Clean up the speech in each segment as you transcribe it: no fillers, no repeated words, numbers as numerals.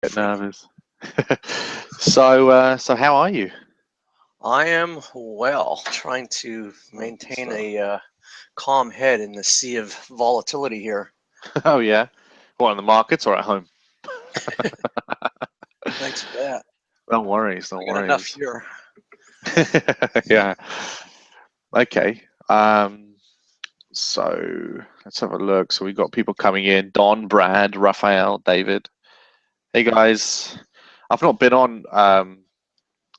Get nervous. So how are you? I am well, trying to maintain a calm head in the sea of volatility here. Oh yeah. What, in the markets or at home? Thanks for that. No worries, no I got enough worries. here. Yeah. Okay. So let's have a look. So we've got people coming in. Don, Brad, Raphael, David. Hey guys. I've not been on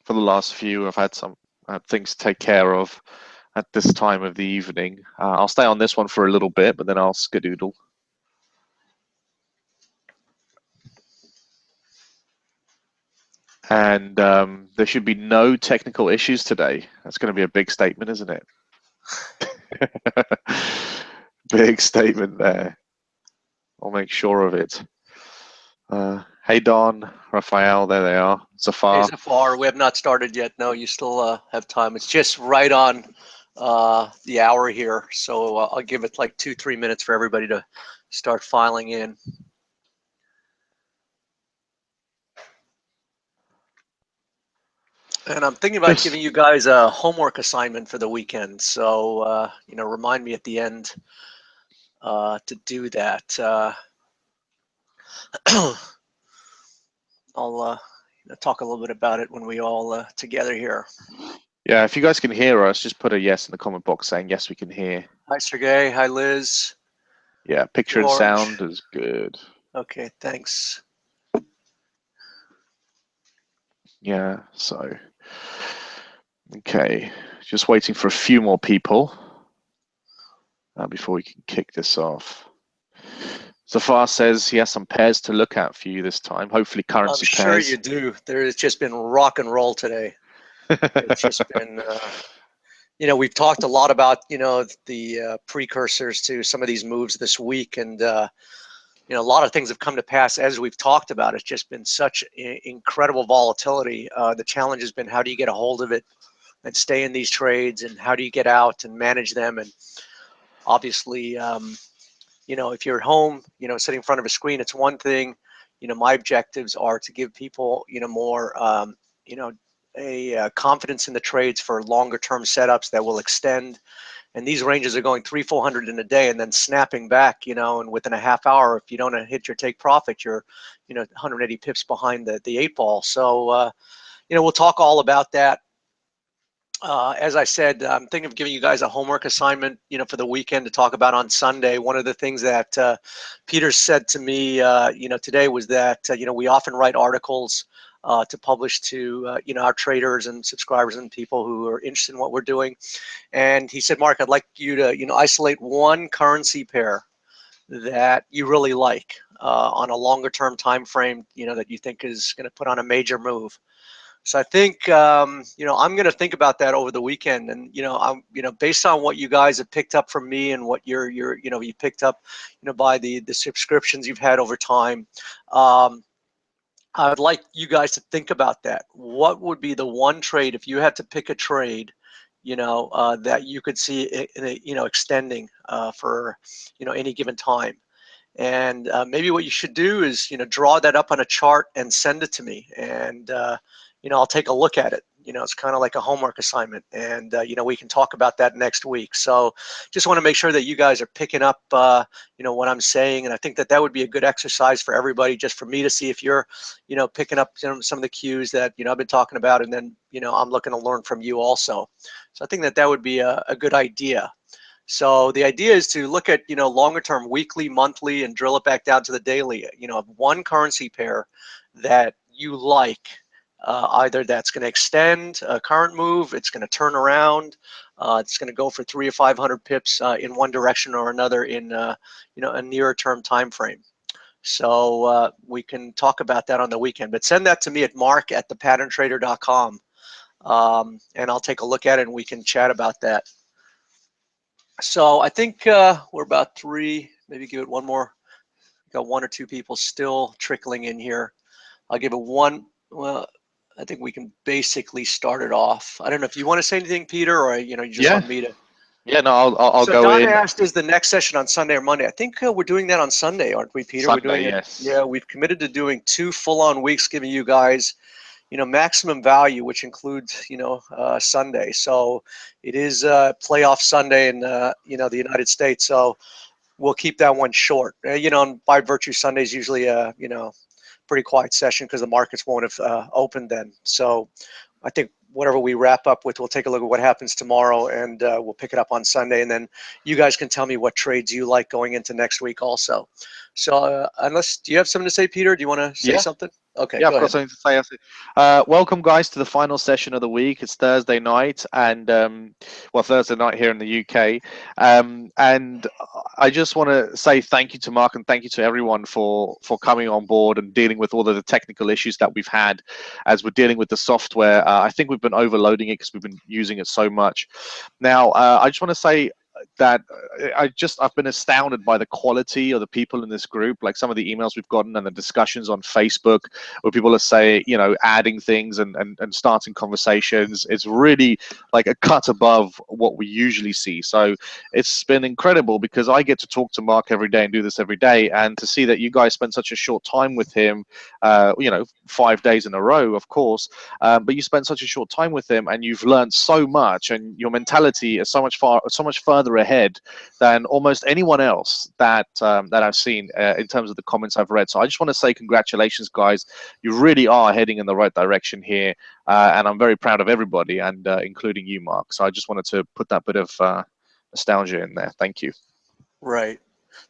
for the last few. I've had some things to take care of at this time of the evening. I'll stay on this one for a little bit, but then I'll skedoodle. And there should be no technical issues today. That's going to be a big statement, isn't it? Big statement there. I'll make sure of it. Hey, Don, Raphael, there they are. Hey, Zafar. Zafar, we have not started yet. No, you still have time. It's just right on the hour here, so I'll give it like 2-3 minutes for everybody to start filing in. And I'm thinking about Yes. giving you guys a homework assignment for the weekend. So, remind me at the end to do that. I'll talk a little bit about it when we all together here. Yeah, if you guys can hear us, just put a yes in the comment box saying yes, we can hear. Hi, Sergey. Hi, Liz. Yeah, picture and George. sound is good. Okay, thanks. Yeah, so okay, just waiting for a few more people before we can kick this off. Zafar says he has some pairs to look at for you this time. Hopefully, I'm currency sure pairs. you do. There's just been rock and roll today. It's just been, we've talked a lot about, the precursors to some of these moves this week. And, a lot of things have come to pass as we've talked about. It's just been such incredible volatility. The challenge has been, how do you get a hold of it and stay in these trades, and how do you get out and manage them? And obviously, if you're at home, sitting in front of a screen, it's one thing. My objectives are to give people, more, a confidence in the trades for longer term setups that will extend. And these ranges are going 300-400 in a day and then snapping back, and within a half hour, if you don't hit your take profit, you're 180 pips behind the 8 ball. So we'll talk all about that. As I said, I'm thinking of giving you guys a homework assignment, for the weekend to talk about on Sunday. One of the things that Peter said to me, today was that, we often write articles to publish to, our traders and subscribers and people who are interested in what we're doing. And he said, Mark, I'd like you to, isolate one currency pair that you really like on a longer term time frame, that you think is going to put on a major move. So I think, I'm going to think about that over the weekend. And, I'm, based on what you guys have picked up from me and what you picked up, by the subscriptions you've had over time. I would like you guys to think about that. What would be the one trade, if you had to pick a trade, that you could see, extending for, any given time? And maybe what you should do is, draw that up on a chart and send it to me. And, I'll take a look at it. It's kind of like a homework assignment. And, we can talk about that next week. So just want to make sure that you guys are picking up, what I'm saying. And I think that that would be a good exercise for everybody, just for me to see if you're, picking up some of the cues that, I've been talking about. And then, I'm looking to learn from you also. So I think that that would be a good idea. So the idea is to look at, longer term, weekly, monthly, and drill it back down to the daily, one currency pair that you like, either that's going to extend a current move, it's going to turn around, it's going to go for 300 or 500 pips in one direction or another in, a nearer term time frame. So we can talk about that on the weekend, but send that to me at mark@thepatterntrader.com, and I'll take a look at it and we can chat about that. So I think we're about three, maybe give it one more. Got one or two people still trickling in here. I'll give it one. Well, I think we can basically start it off. I don't know if you want to say anything, Peter, or you just Yeah. want me to. Yeah, no, I'll So go Don in asked, is the next session on Sunday or Monday? I think we're doing that on Sunday, aren't we, Peter? We're doing Sunday. it. Yes. Yeah, we've committed to doing 2 full-on weeks, giving you guys, maximum value, which includes, Sunday. So it is playoff Sunday in, the United States. So we'll keep that one short. And by virtue, Sunday's usually a, pretty quiet session because the markets won't have opened then. So I think whatever we wrap up with, we'll take a look at what happens tomorrow, and we'll pick it up on Sunday. And then you guys can tell me what trades you like going into next week also. So do you have something to say, Peter? Do you want to say Yeah. something? Okay, Yeah, go I've got ahead. something to say. Welcome, guys, to the final session of the week. It's Thursday night, and Thursday night here in the UK. And I just want to say thank you to Mark and thank you to everyone for coming on board and dealing with all of the technical issues that we've had as we're dealing with the software. I think we've been overloading it because we've been using it so much. Now, I just want to say that I've been astounded by the quality of the people in this group, like some of the emails we've gotten and the discussions on Facebook where people are saying, adding things and starting conversations. It's really like a cut above what we usually see. So it's been incredible because I get to talk to Mark every day and do this every day, and to see that you guys spend such a short time with him, 5 days in a row, of course, but you spent such a short time with him and you've learned so much, and your mentality is so much further ahead than almost anyone else that I've seen in terms of the comments I've read. So I just want to say congratulations, guys. You really are heading in the right direction here, and I'm very proud of everybody, and including you, Mark. So I just wanted to put that bit of nostalgia in there. Thank you. Right.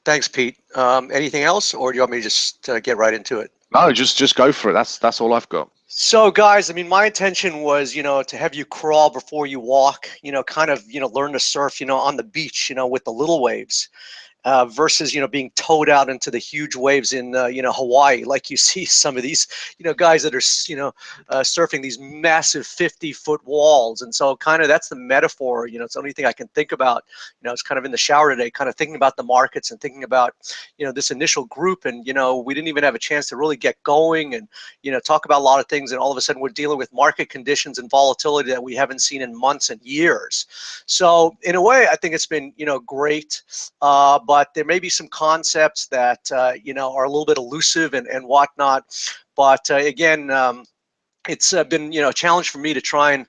Thanks, Pete. Anything else, or do you want me to just get right into it? No, just go for it. That's all I've got. So, guys, I mean, my intention was, to have you crawl before you walk, kind of, learn to surf, on the beach, with the little waves. Versus being towed out into the huge waves in Hawaii, like you see some of these guys that are surfing these massive 50-foot walls. And so kind of that's the metaphor. It's the only thing I can think about. It's kind of in the shower today, kind of thinking about the markets and thinking about this initial group. And we didn't even have a chance to really get going and talk about a lot of things. And all of a sudden we're dealing with market conditions and volatility that we haven't seen in months and years. So in a way, I think it's been great. But there may be some concepts that are a little bit elusive and whatnot. But again, it's been a challenge for me to try and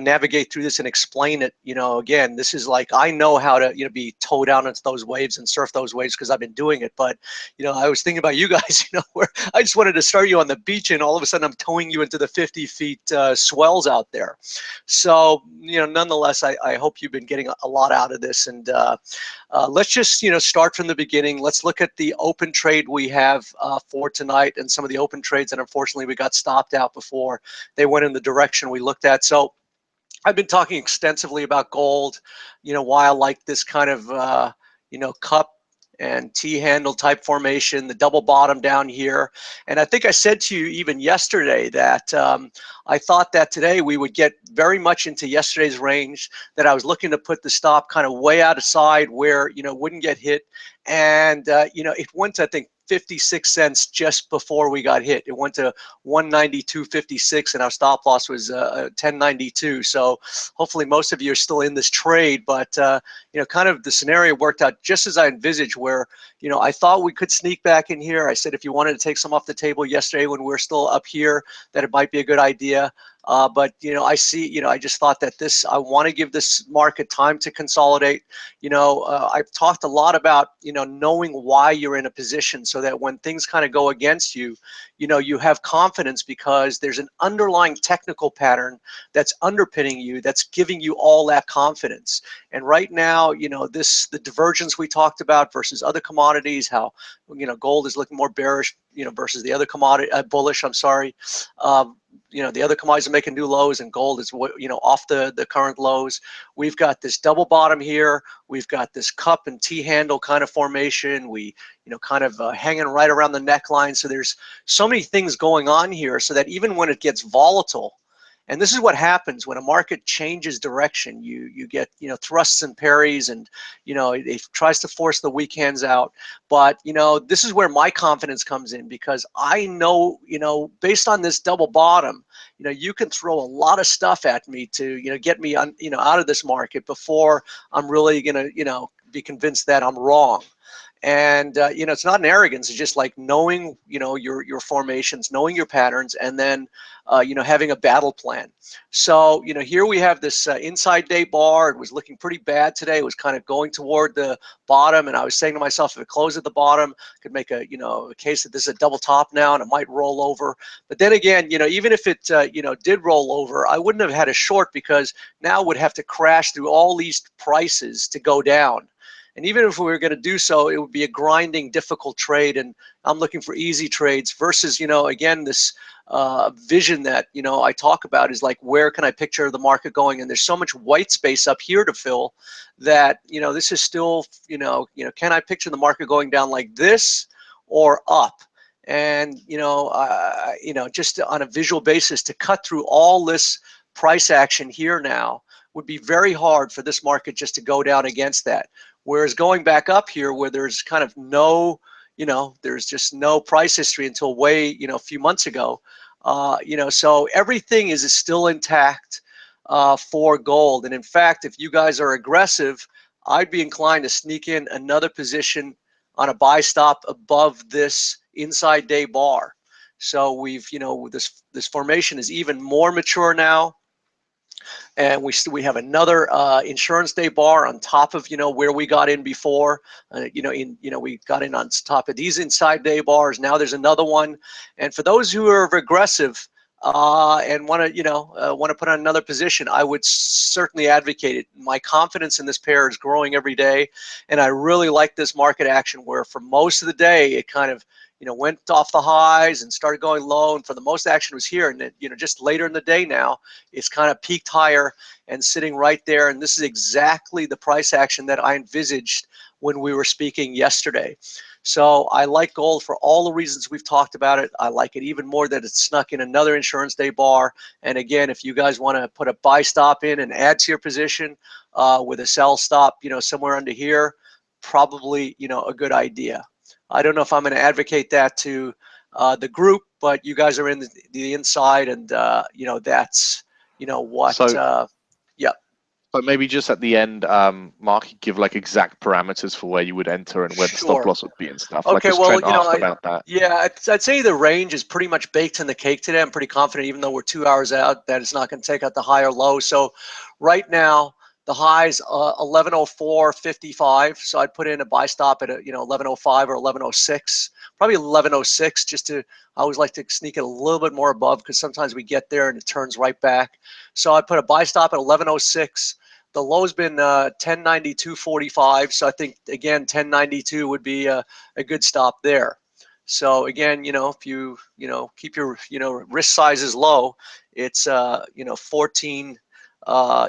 navigate through this and explain it. Again, this is like I know how to be towed down into those waves and surf those waves because I've been doing it. But I was thinking about you guys. Where I just wanted to start you on the beach, and all of a sudden I'm towing you into the 50 feet swells out there. So nonetheless, I hope you've been getting a lot out of this. And let's just start from the beginning. Let's look at the open trade we have for tonight and some of the open trades that unfortunately we got stopped out before they went in the direction we looked at. So I've been talking extensively about gold, why I like this kind of cup and T-handle type formation, the double bottom down here. And I think I said to you even yesterday that I thought that today we would get very much into yesterday's range, that I was looking to put the stop kind of way outside where, it wouldn't get hit. And, it went to, I think, 56 cents just before we got hit. It went to 192.56 and our stop loss was 10.92. So hopefully most of you are still in this trade, but kind of the scenario worked out just as I envisaged, where I thought we could sneak back in here. I said if you wanted to take some off the table yesterday when we were still up here, that it might be a good idea. But I see, I just thought that I want to give this market time to consolidate. I've talked a lot about, knowing why you're in a position so that when things kind of go against you, you have confidence because there's an underlying technical pattern that's underpinning you, that's giving you all that confidence. And right now, the divergence we talked about versus other commodities, how, gold is looking more bearish, versus the other commodity, bullish, I'm sorry. The other commodities are making new lows and gold is off the current lows. We've got this double bottom here. We've got this cup and T handle kind of formation. We kind of hanging right around the neckline. So there's so many things going on here so that even when it gets volatile And this is what happens when a market changes direction. You get, you know, thrusts and parries, and, you know, it tries to force the weak hands out. But, you know, this is where my confidence comes in, because I know, you know, based on this double bottom, you know, you can throw a lot of stuff at me to, you know, get me on, you know, out of this market before I'm really gonna, you know, be convinced that I'm wrong. And you know, it's not an arrogance. It's just like knowing, you know, your formations, knowing your patterns, and then you know, having a battle plan. So, you know, here we have this inside day bar. It was looking pretty bad today. It was kind of going toward the bottom, and I was saying to myself, if it closed at the bottom, I could make a, you know, a case that this is a double top now, and it might roll over. But then again, you know, even if it you know, did roll over, I wouldn't have had a short, because now it would have to crash through all these prices to go down. And even if we were going to do so, it would be a grinding, difficult trade. And I'm looking for easy trades versus, you know, again, this vision that, you know, I talk about is like, where can I picture the market going? And there's so much white space up here to fill that, you know, this is still, you know, can I picture the market going down like this or up? And, you know, just on a visual basis, to cut through all this price action here now would be very hard for this market just to go down against that. Whereas going back up here, where there's kind of no, you know, there's just no price history until way, you know, a few months ago, you know, so everything is still intact for gold. And in fact, if you guys are aggressive, I'd be inclined to sneak in another position on a buy stop above this inside day bar. So we've, you know, this formation is even more mature now. And we have another insurance day bar on top of, you know, where we got in before. You know, we got in on top of these inside day bars. Now there's another one. And for those who are aggressive and want to, you know, want to put on another position, I would certainly advocate it. My confidence in this pair is growing every day, and I really like this market action, where for most of the day it kind of, you know, went off the highs and started going low, and for the most action was here. And then, you know, just later in the day now, it's kind of peaked higher and sitting right there. And this is exactly the price action that I envisaged when we were speaking yesterday. So I like gold for all the reasons we've talked about it. I like it even more that it's snuck in another insurance day bar. And again, if you guys want to put a buy stop in and add to your position with a sell stop, you know, somewhere under here, probably, you know, a good idea. I don't know if I'm going to advocate that to the group, but you guys are in the inside, and you know, that's, you know, what. So, Yeah. but maybe just at the end, Mark, you give like exact parameters for where you would enter and where the stop Sure. loss would be and stuff. Like, Okay. because Well, Trent you know, asked about that. yeah, I'd say the range is pretty much baked in the cake today. I'm pretty confident, even though we're 2 hours out, that it's not going to take out the high or low. So right now, the high's 1104.55. So I'd put in a buy stop at, you know, 1105 or 1106, probably 1106, just to, I always like to sneak it a little bit more above, because sometimes we get there and it turns right back. So I'd put a buy stop at 1106. The low's been 1092.45. So I think, again, 1092 would be a good stop there. So again, you know, if you know, keep your, you know, risk sizes low, it's you know, 14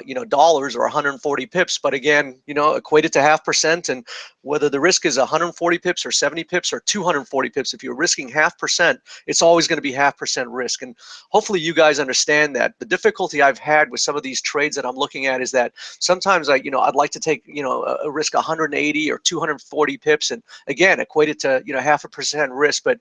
you know, dollars or 140 pips. But again, you know, equate it to 0.5%, and whether the risk is 140 pips or 70 pips or 240 pips, if you're risking 0.5%, it's always going to be 0.5% risk. And hopefully you guys understand that. The difficulty I've had with some of these trades that I'm looking at is that sometimes you know, I'd like to take, you know, a risk 180 or 240 pips, and again, equate it to, you know, 0.5% risk. But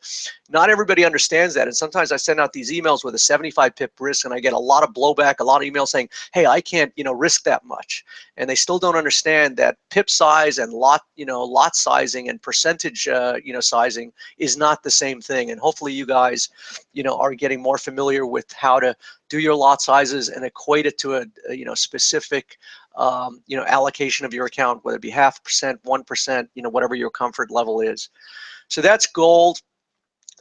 not everybody understands that. And sometimes I send out these emails with a 75 pip risk, and I get a lot of blowback, a lot of emails saying, hey, I can't, you know, risk that much. And they still don't understand that pip size and lot, you know, lot sizing and percentage, you know, sizing is not the same thing. And hopefully you guys, you know, are getting more familiar with how to do your lot sizes and equate it to a you know, specific, you know, allocation of your account, whether it be 0.5%, 1%, you know, whatever your comfort level is. So that's gold.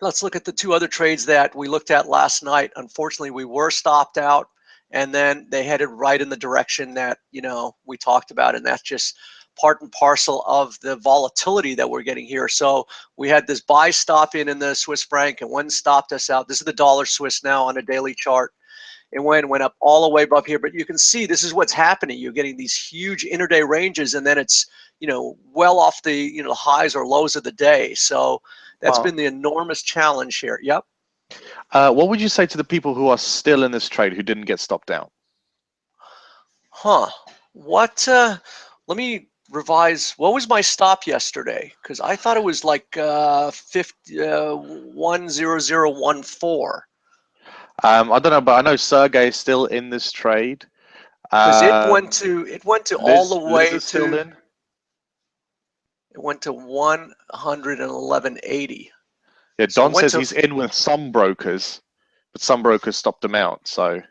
Let's look at the two other trades that we looked at last night. Unfortunately, we were stopped out, and then they headed right in the direction that, you know, we talked about, and that's just part and parcel of the volatility that we're getting here. So we had this buy stop in the Swiss franc, and one stopped us out. This is the dollar Swiss now on a daily chart. It went up all the way above here, but you can see this is what's happening. You're getting these huge intraday ranges, and then it's, you know, well off the, you know, highs or lows of the day. So that's Mark, been the enormous challenge here. Yep. What would you say to the people who are still in this trade who didn't get stopped out? Huh. What? Let me revise. What was my stop yesterday? Because I thought it was like 10014. I don't know, but I know Sergey is still in this trade. Because it went to all the Liz way is still to in. it went to 111.80. Yeah, So it Don went says to he's in with some brokers, but some brokers stopped him out. So,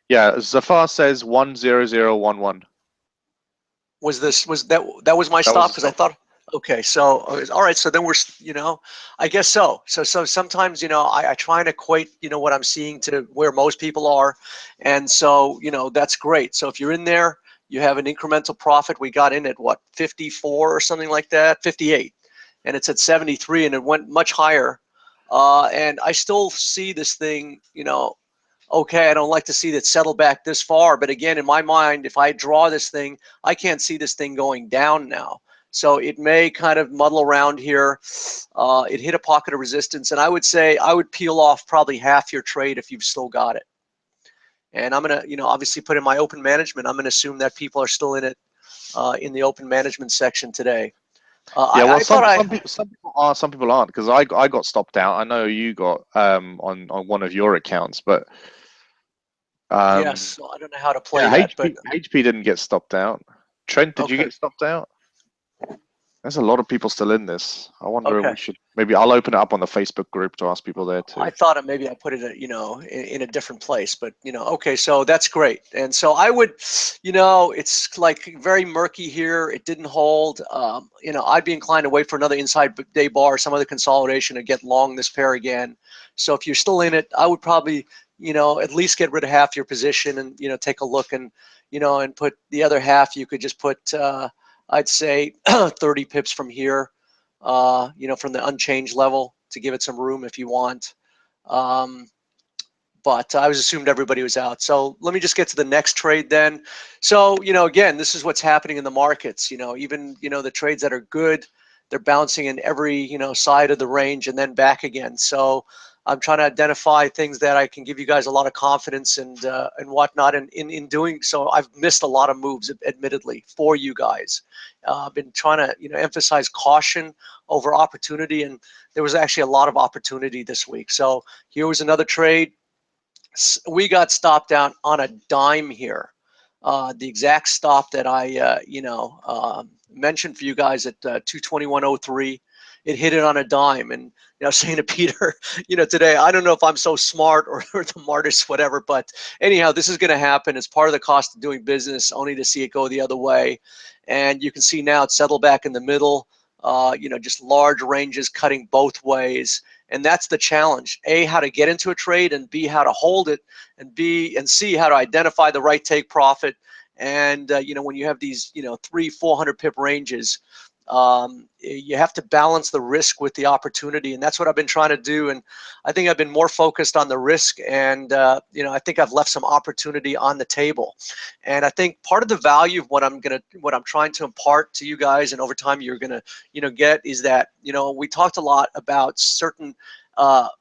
yeah, Zafar says 10011. was my That was stop? a Because I stop. thought, okay, so all right, so then I guess so. So sometimes I try and equate what I'm seeing to where most people are, and so that's great. So if you're in there, you have an incremental profit. We got in at what, 54 or something like that, 58, and it's at 73, and it went much higher. And I still see this thing, okay, I don't like to see that settle back this far. But again, in my mind, if I draw this thing, I can't see this thing going down now. So it may kind of muddle around here. It hit a pocket of resistance. And I would say I would peel off probably half your trade if you've still got it. And I'm going to, obviously put in my open management. I'm going to assume that people are still in it in the open management section today. Yeah, well, I thought some people are, some people aren't, because I got stopped out. I know you got on one of your accounts, but yes, um so I don't know how to play yeah, that, but HP didn't get stopped out. Trent, did you okay. get stopped out? There's a lot of people still in this. I wonder if Okay. we should maybe I'll open it up on the Facebook group to ask people there I too. thought maybe I put it, in a different place, but okay, so that's great. And so I would, it's like very murky here. It didn't hold. I'd be inclined to wait for another inside day bar, some other consolidation to get long this pair again. So if you're still in it, I would probably, at least get rid of half your position and take a look and and put the other half. You could just put, I'd say, 30 pips from here, from the unchanged level to give it some room if you want. Um, but I was assumed everybody was out. So let me just get to the next trade then. So, again, this is what's happening in the markets. Even, the trades that are good, they're bouncing in every, side of the range and then back again. So I'm trying to identify things that I can give you guys a lot of confidence and whatnot. And in doing so, I've missed a lot of moves, admittedly, for you guys. I've been trying to, emphasize caution over opportunity. And there was actually a lot of opportunity this week. So here was another trade. We got stopped out on a dime here. The exact stop that I, mentioned for you guys at 221.03. It hit it on a dime. And, saying to Peter, today, I don't know if I'm so smart or the smartest, whatever. But anyhow, this is going to happen. It's part of the cost of doing business, only to see it go the other way. And you can see now it's settled back in the middle, just large ranges cutting both ways. And that's the challenge: A, how to get into a trade, and B, how to hold it, and C, how to identify the right take profit. And when you have these 300-400 pip ranges, you have to balance the risk with the opportunity, and that's what I've been trying to do. And I think I've been more focused on the risk, and I think I've left some opportunity on the table. And I think part of the value of what I'm trying to impart to you guys, and over time you're gonna get, is that we talked a lot about certain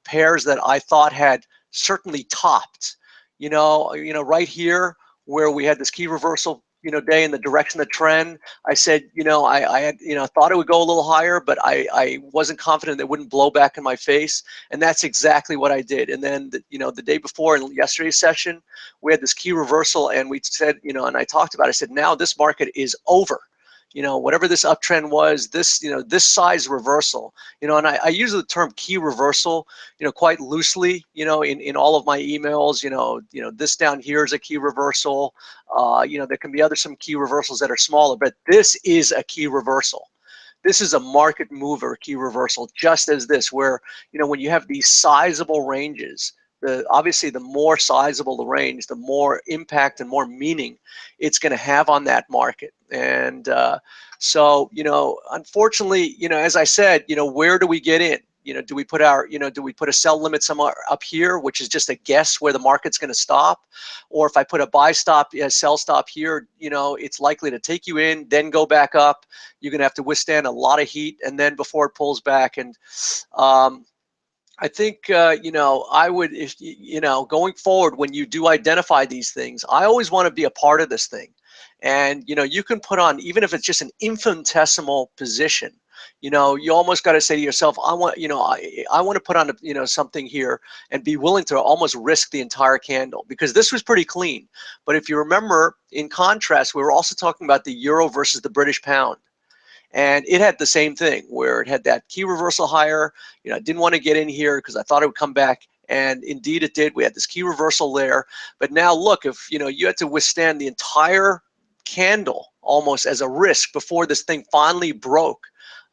pairs that I thought had certainly topped. Right here where we had this key reversal day in the direction of the trend. I said, I had, thought it would go a little higher, but I wasn't confident it wouldn't blow back in my face. And that's exactly what I did. And then, the day before in yesterday's session, we had this key reversal, and we said, and I talked about it. I said, now this market is over. Whatever this uptrend was, this size reversal, and I use the term key reversal, quite loosely, in all of my emails. This down here is a key reversal. There can be some key reversals that are smaller, but this is a key reversal. This is a market mover key reversal, just as this, where when you have these sizable ranges, obviously the more sizable the range, the more impact and more meaning it's going to have on that market. And so unfortunately, as I said, where do we get in? Do we put a sell limit somewhere up here, which is just a guess where the market's going to stop? Or if I put a buy stop, a sell stop here, it's likely to take you in, then go back up. You're going to have to withstand a lot of heat, and then before it pulls back. And I think, I would, if going forward, when you do identify these things, I always want to be a part of this thing. And, you can put on, even if it's just an infinitesimal position, you almost got to say to yourself, I want to put on, something here and be willing to almost risk the entire candle, because this was pretty clean. But if you remember, in contrast, we were also talking about the euro versus the British pound. And it had the same thing where it had that key reversal higher. I didn't want to get in here because I thought it would come back. And indeed it did. We had this key reversal there. But now look, if you had to withstand the entire candle almost as a risk before this thing finally broke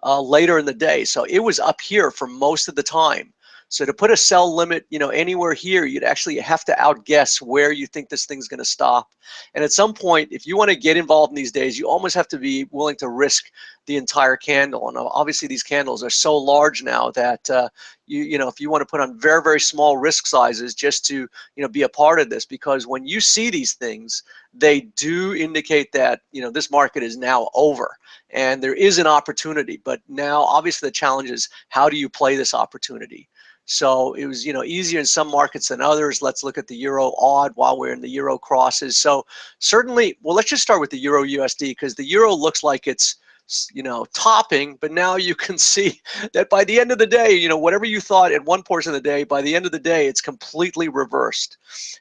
later in the day. So it was up here for most of the time. So to put a sell limit, anywhere here, you'd actually have to outguess where you think this thing's going to stop. And at some point, if you want to get involved in these days, you almost have to be willing to risk the entire candle. And obviously, these candles are so large now that if you want to put on very, very small risk sizes just to be a part of this, because when you see these things, they do indicate that this market is now over and there is an opportunity. But now, obviously, the challenge is, how do you play this opportunity? So it was, easier in some markets than others. Let's look at the euro odd while we're in the euro crosses. So certainly, well, let's just start with the euro USD, because the euro looks like it's topping, but now you can see that by the end of the day, whatever you thought at one portion of the day, by the end of the day, it's completely reversed.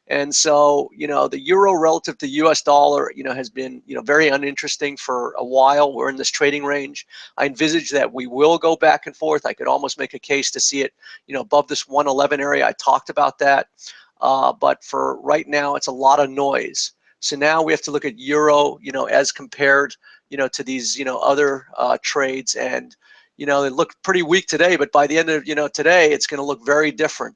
And so, the euro relative to US dollar, has been, very uninteresting for a while. We're in this trading range. I envisage that we will go back and forth. I could almost make a case to see it, above this 111 area. I talked about that. But for right now, it's a lot of noise. So now we have to look at euro, as compared, to these, other trades. And, they look pretty weak today, but by the end of, today, it's going to look very different.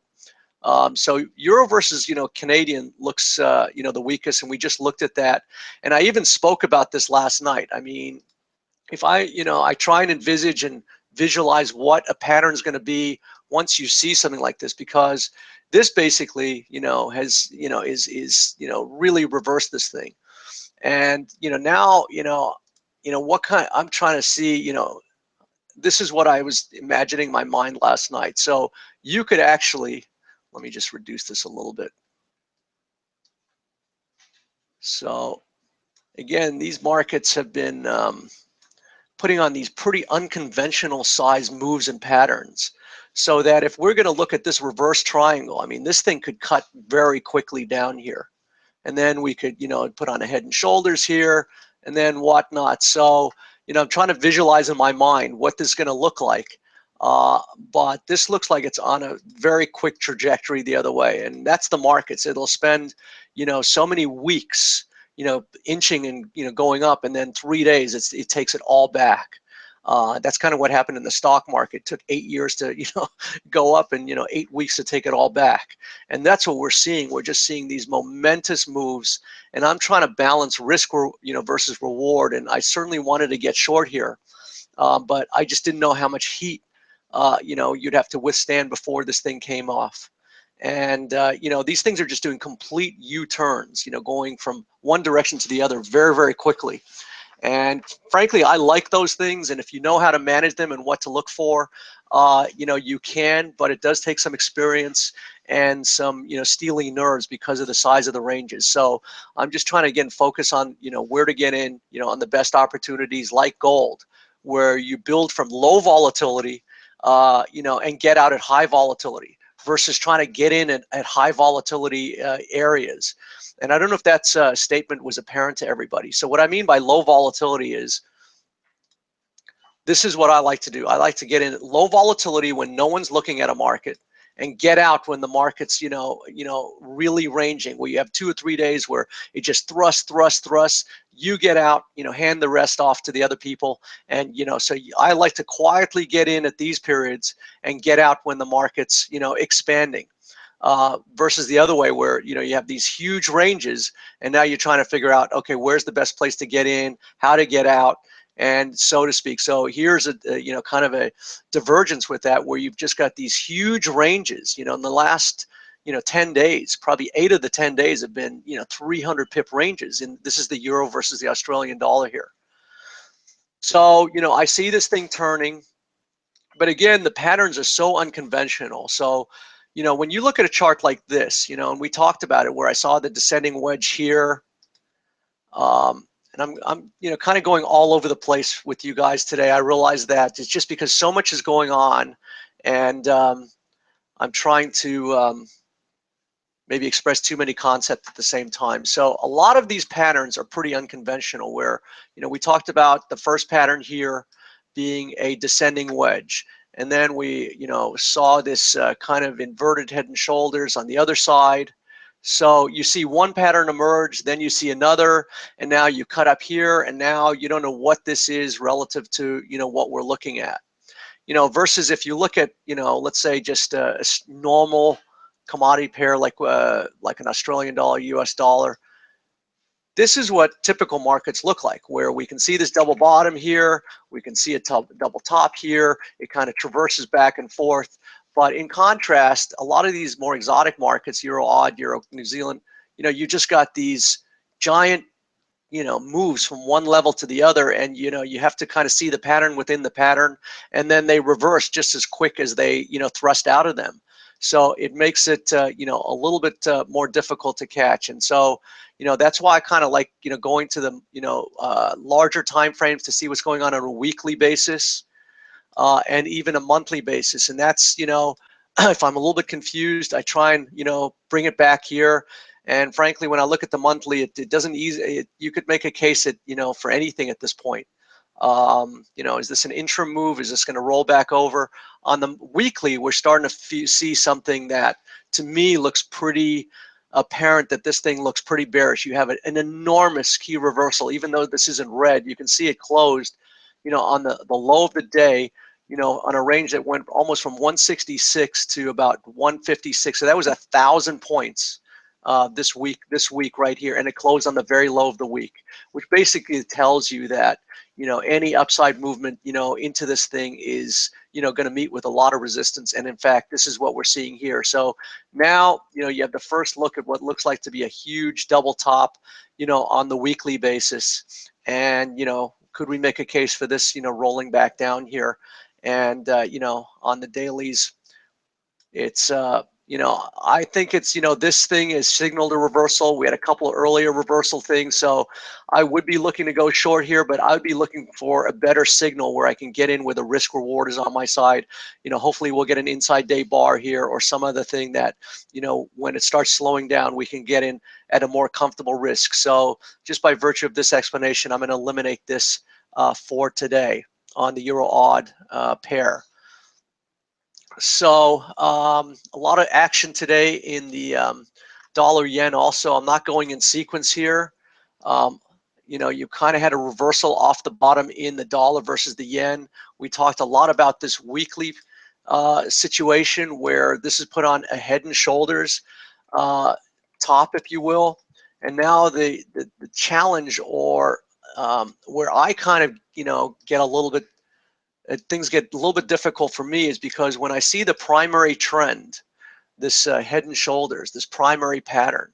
So euro versus, Canadian looks, the weakest, and we just looked at that. And I even spoke about this last night. I mean, if I try and envisage and visualize what a pattern is going to be once you see something like this, because this basically, has, is really reversed this thing. And, now, what kind, I'm trying to see, this is what I was imagining in my mind last night. So you could actually, let me just reduce this a little bit. So again, these markets have been putting on these pretty unconventional size moves and patterns, so that if we're going to look at this reverse triangle, I mean, this thing could cut very quickly down here. And then we could, put on a head and shoulders here and then whatnot. So, I'm trying to visualize in my mind what this is going to look like. But this looks like it's on a very quick trajectory the other way. And that's the markets. It'll spend, so many weeks, inching and, going up, and then 3 days, it takes it all back. That's kind of what happened in the stock market. It took 8 years to, go up, and, 8 weeks to take it all back. And that's what we're seeing. We're just seeing these momentous moves. And I'm trying to balance risk, versus reward. And I certainly wanted to get short here, but I just didn't know how much heat, you'd have to withstand before this thing came off. And, these things are just doing complete U-turns, going from one direction to the other very, very quickly. And frankly, I like those things. And if you know how to manage them and what to look for, you can, but it does take some experience and some, steely nerves because of the size of the ranges. So I'm just trying to, again, focus on, where to get in, on the best opportunities like gold, where you build from low volatility, and get out at high volatility, versus trying to get in at high volatility areas. And I don't know if that statement was apparent to everybody. So what I mean by low volatility is, this is what I like to do. I like to get in at low volatility when no one's looking at a market, and get out when the market's, really ranging, where you have 2 or 3 days where it just thrusts. You get out, hand the rest off to the other people. And, so I like to quietly get in at these periods and get out when the market's, expanding. Versus the other way, where you have these huge ranges, and now you're trying to figure out, okay, where's the best place to get in, how to get out, and so to speak. So here's a kind of a divergence with that, where you've just got these huge ranges. In the last 10 days, probably 8 of the 10 days have been 300 pip ranges, and this is the euro versus the Australian dollar here. So I see this thing turning. But again, the patterns are so unconventional. So, when you look at a chart like this, and we talked about it where I saw the descending wedge here, and I'm kind of going all over the place with you guys today. I realize that it's just because so much is going on, and I'm trying to maybe express too many concepts at the same time. So a lot of these patterns are pretty unconventional where, we talked about the first pattern here being a descending wedge. And then we, saw this kind of inverted head and shoulders on the other side. So you see one pattern emerge, then you see another, and now you cut up here, and now you don't know what this is relative to, what we're looking at. Versus if you look at, let's say just a normal commodity pair like an Australian dollar, US dollar. This is what typical markets look like, where we can see this double bottom here, we can see a double top here, it kind of traverses back and forth. But in contrast, a lot of these more exotic markets, Euro AUD, Euro New Zealand, you just got these giant moves from one level to the other, and you have to kind of see the pattern within the pattern, and then they reverse just as quick as they thrust out of them. So it makes it a little bit more difficult to catch. And so that's why I kind of like going to the larger time frames to see what's going on a weekly basis and even a monthly basis. And that's if I'm a little bit confused, I try and bring it back here. And frankly, when I look at the monthly, it doesn't easy. You could make a case that for anything at this point. Is this an interim move? Is this going to roll back over? On the weekly, we're starting to see something that to me looks pretty apparent that this thing looks pretty bearish. You have an enormous key reversal, even though this isn't red. You can see it closed, on the low of the day, on a range that went almost from 166 to about 156. So that was 1,000 points this week right here, and it closed on the very low of the week, which basically tells you that any upside movement into this thing is going to meet with a lot of resistance. And in fact, this is what we're seeing here. So now you have the first look at what looks like to be a huge double top on the weekly basis. And could we make a case for this rolling back down here? And on the dailies, it's I think it's this thing is signaled a reversal. We had a couple of earlier reversal things, so I would be looking to go short here, but I would be looking for a better signal where I can get in where the risk reward is on my side. Hopefully we'll get an inside day bar here or some other thing that when it starts slowing down, we can get in at a more comfortable risk. So just by virtue of this explanation, I'm going to eliminate this for today on the Euro AUD pair. So a lot of action today in the dollar yen also. I'm not going in sequence here. You kind of had a reversal off the bottom in the dollar versus the yen. We talked a lot about this weekly situation where this is put on a head and shoulders top, if you will. And now the challenge, or where I kind of get a little bit things get a little bit difficult for me, is because when I see the primary trend, this head and shoulders, this primary pattern,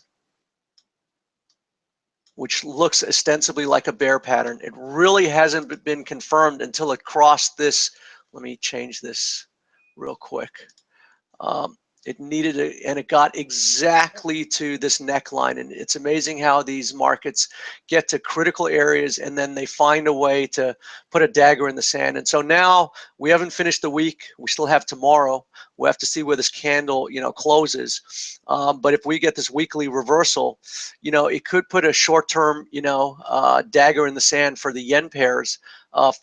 which looks ostensibly like a bear pattern, it really hasn't been confirmed until it crossed this. Let me change this real quick. It needed it, and it got exactly to this neckline. And it's amazing how these markets get to critical areas and then they find a way to put a dagger in the sand. And so now we haven't finished the week. We still have tomorrow. We have to see where this candle, closes. But if we get this weekly reversal, it could put a short-term, dagger in the sand for the yen pairs,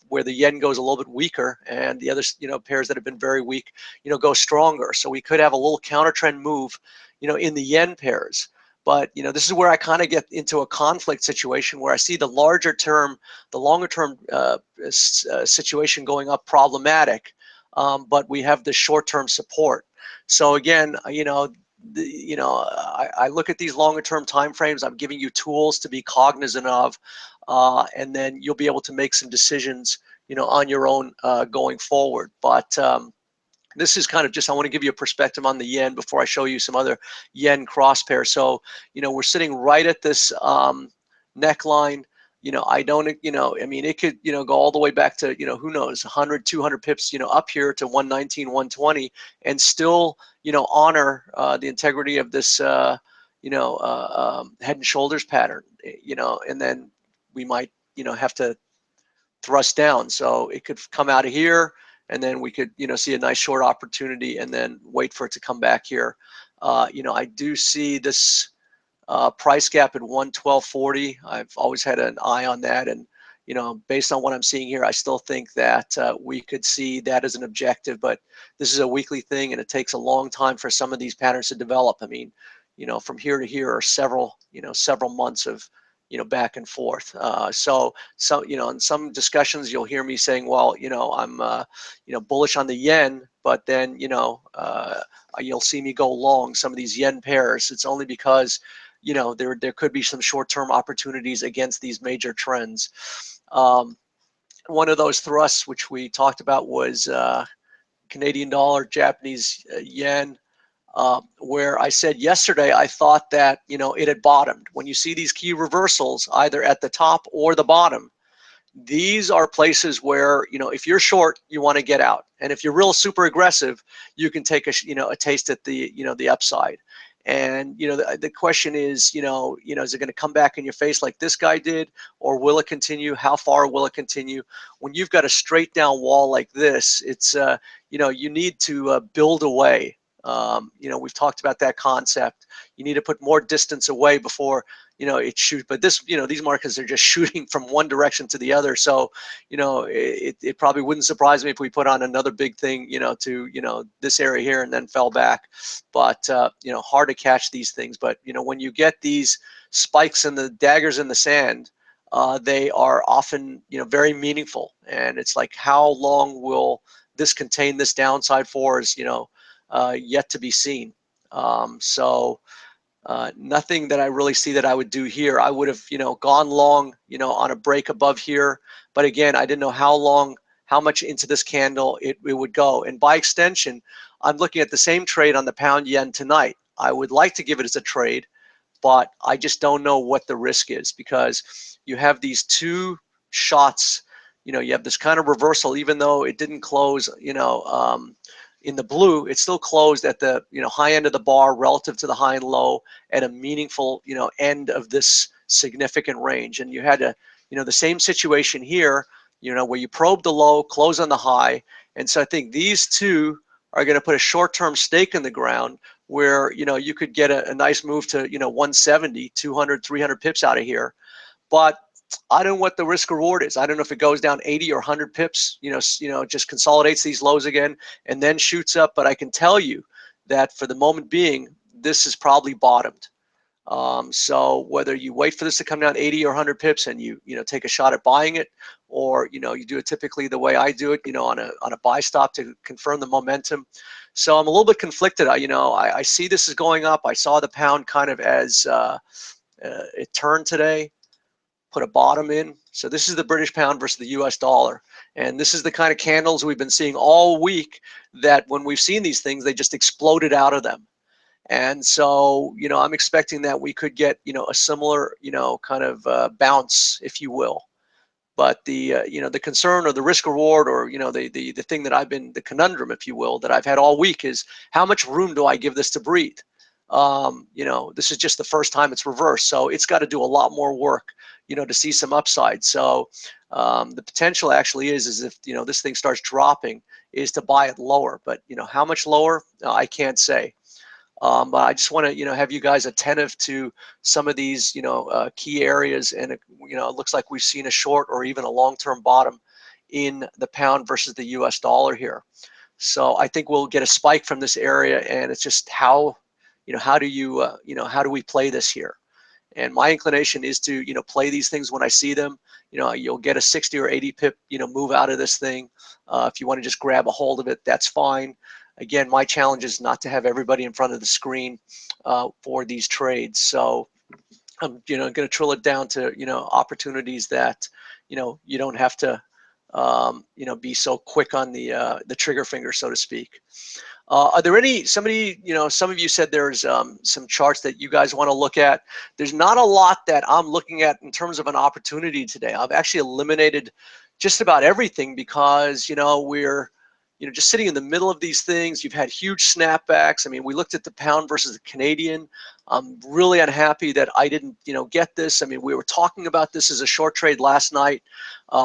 where the yen goes a little bit weaker, and the other, pairs that have been very weak, go stronger. So we could have a little counter trend move, in the yen pairs. But this is where I kind of get into a conflict situation where I see the longer term situation going up problematic, but we have the short-term support. So again, I look at these longer term time frames. I'm giving you tools to be cognizant of, and then you'll be able to make some decisions, on your own going forward. But this is kind of just, I want to give you a perspective on the yen before I show you some other yen cross pairs. So, we're sitting right at this neckline. I don't, I mean, it could, go all the way back to, who knows, 100, 200 pips, up here to 119, 120, and still, honor the integrity of this, head and shoulders pattern, and then we might, have to thrust down. So it could come out of here, and then we could, see a nice short opportunity, and then wait for it to come back here. I do see this price gap at 112.40. I've always had an eye on that, and based on what I'm seeing here, I still think that we could see that as an objective. But this is a weekly thing, and it takes a long time for some of these patterns to develop. I mean, from here to here are several months of back and forth. So in some discussions you'll hear me saying, well, I'm bullish on the yen, but then you'll see me go long some of these yen pairs. It's only because there could be some short-term opportunities against these major trends. One of those thrusts, which we talked about, was Canadian dollar, Japanese yen, where I said yesterday I thought that it had bottomed. When you see these key reversals, either at the top or the bottom, these are places where if you're short, you want to get out, and if you're real super aggressive, you can take a taste at the the upside. And the question is, is it going to come back in your face like this guy did, or will it continue? How far will it continue? When you've got a straight down wall like this, it's you need to build away. We've talked about that concept. You need to put more distance away before it shoots. But this, these markets are just shooting from one direction to the other. So it probably wouldn't surprise me if we put on another big thing to this area here and then fell back. But hard to catch these things. But when you get these spikes and the daggers in the sand, they are often very meaningful. And it's like, how long will this contain this downside for? Is yet to be seen. Nothing that I really see that I would do here. I would have, gone long, on a break above here. But again, I didn't know how much into this candle it would go. And by extension, I'm looking at the same trade on the pound yen tonight. I would like to give it as a trade, but I just don't know what the risk is, because you have these two shots. You have this kind of reversal, even though it didn't close, in the blue, it still closed at the high end of the bar relative to the high and low at a meaningful end of this significant range. And you had the same situation here, where you probe the low, close on the high. And so I think these two are going to put a short-term stake in the ground where you could get a nice move to 170, 200, 300 pips out of here. But I don't know what the risk reward is. I don't know if it goes down 80 or 100 pips, just consolidates these lows again and then shoots up. But I can tell you that for the moment being, this is probably bottomed. So whether you wait for this to come down 80 or 100 pips and you take a shot at buying it, or you do it typically the way I do it, on a buy stop to confirm the momentum. So I'm a little bit conflicted. I see this is going up. I saw the pound kind of as it turned today, put a bottom in. So this is the British pound versus the US dollar. And this is the kind of candles we've been seeing all week, that when we've seen these things, they just exploded out of them. And so, I'm expecting that we could get, a similar, kind of bounce, if you will. But the, the concern or the risk reward, or, the thing that the conundrum, if you will, that I've had all week is, how much room do I give this to breathe? This is just the first time it's reversed. So it's got to do a lot more work, to see some upside. So the potential actually is if, this thing starts dropping, is to buy it lower. But, how much lower, I can't say. But I just want to, have you guys attentive to some of these, key areas. And, it looks like we've seen a short or even a long-term bottom in the pound versus the US dollar here. So I think we'll get a spike from this area, and it's just how do we play this here? And my inclination is to, play these things when I see them. You'll get a 60 or 80 pip, move out of this thing. If you want to just grab a hold of it, that's fine. Again, my challenge is not to have everybody in front of the screen for these trades. So I'm, going to drill it down to, opportunities that, you don't have to, be so quick on the trigger finger, so to speak. Are there any, some of you said there's some charts that you guys want to look at. There's not a lot that I'm looking at in terms of an opportunity today. I've actually eliminated just about everything because, we're, just sitting in the middle of these things. You've had huge snapbacks. I mean, we looked at the pound versus the Canadian. I'm really unhappy that I didn't, get this. I mean, we were talking about this as a short trade last night,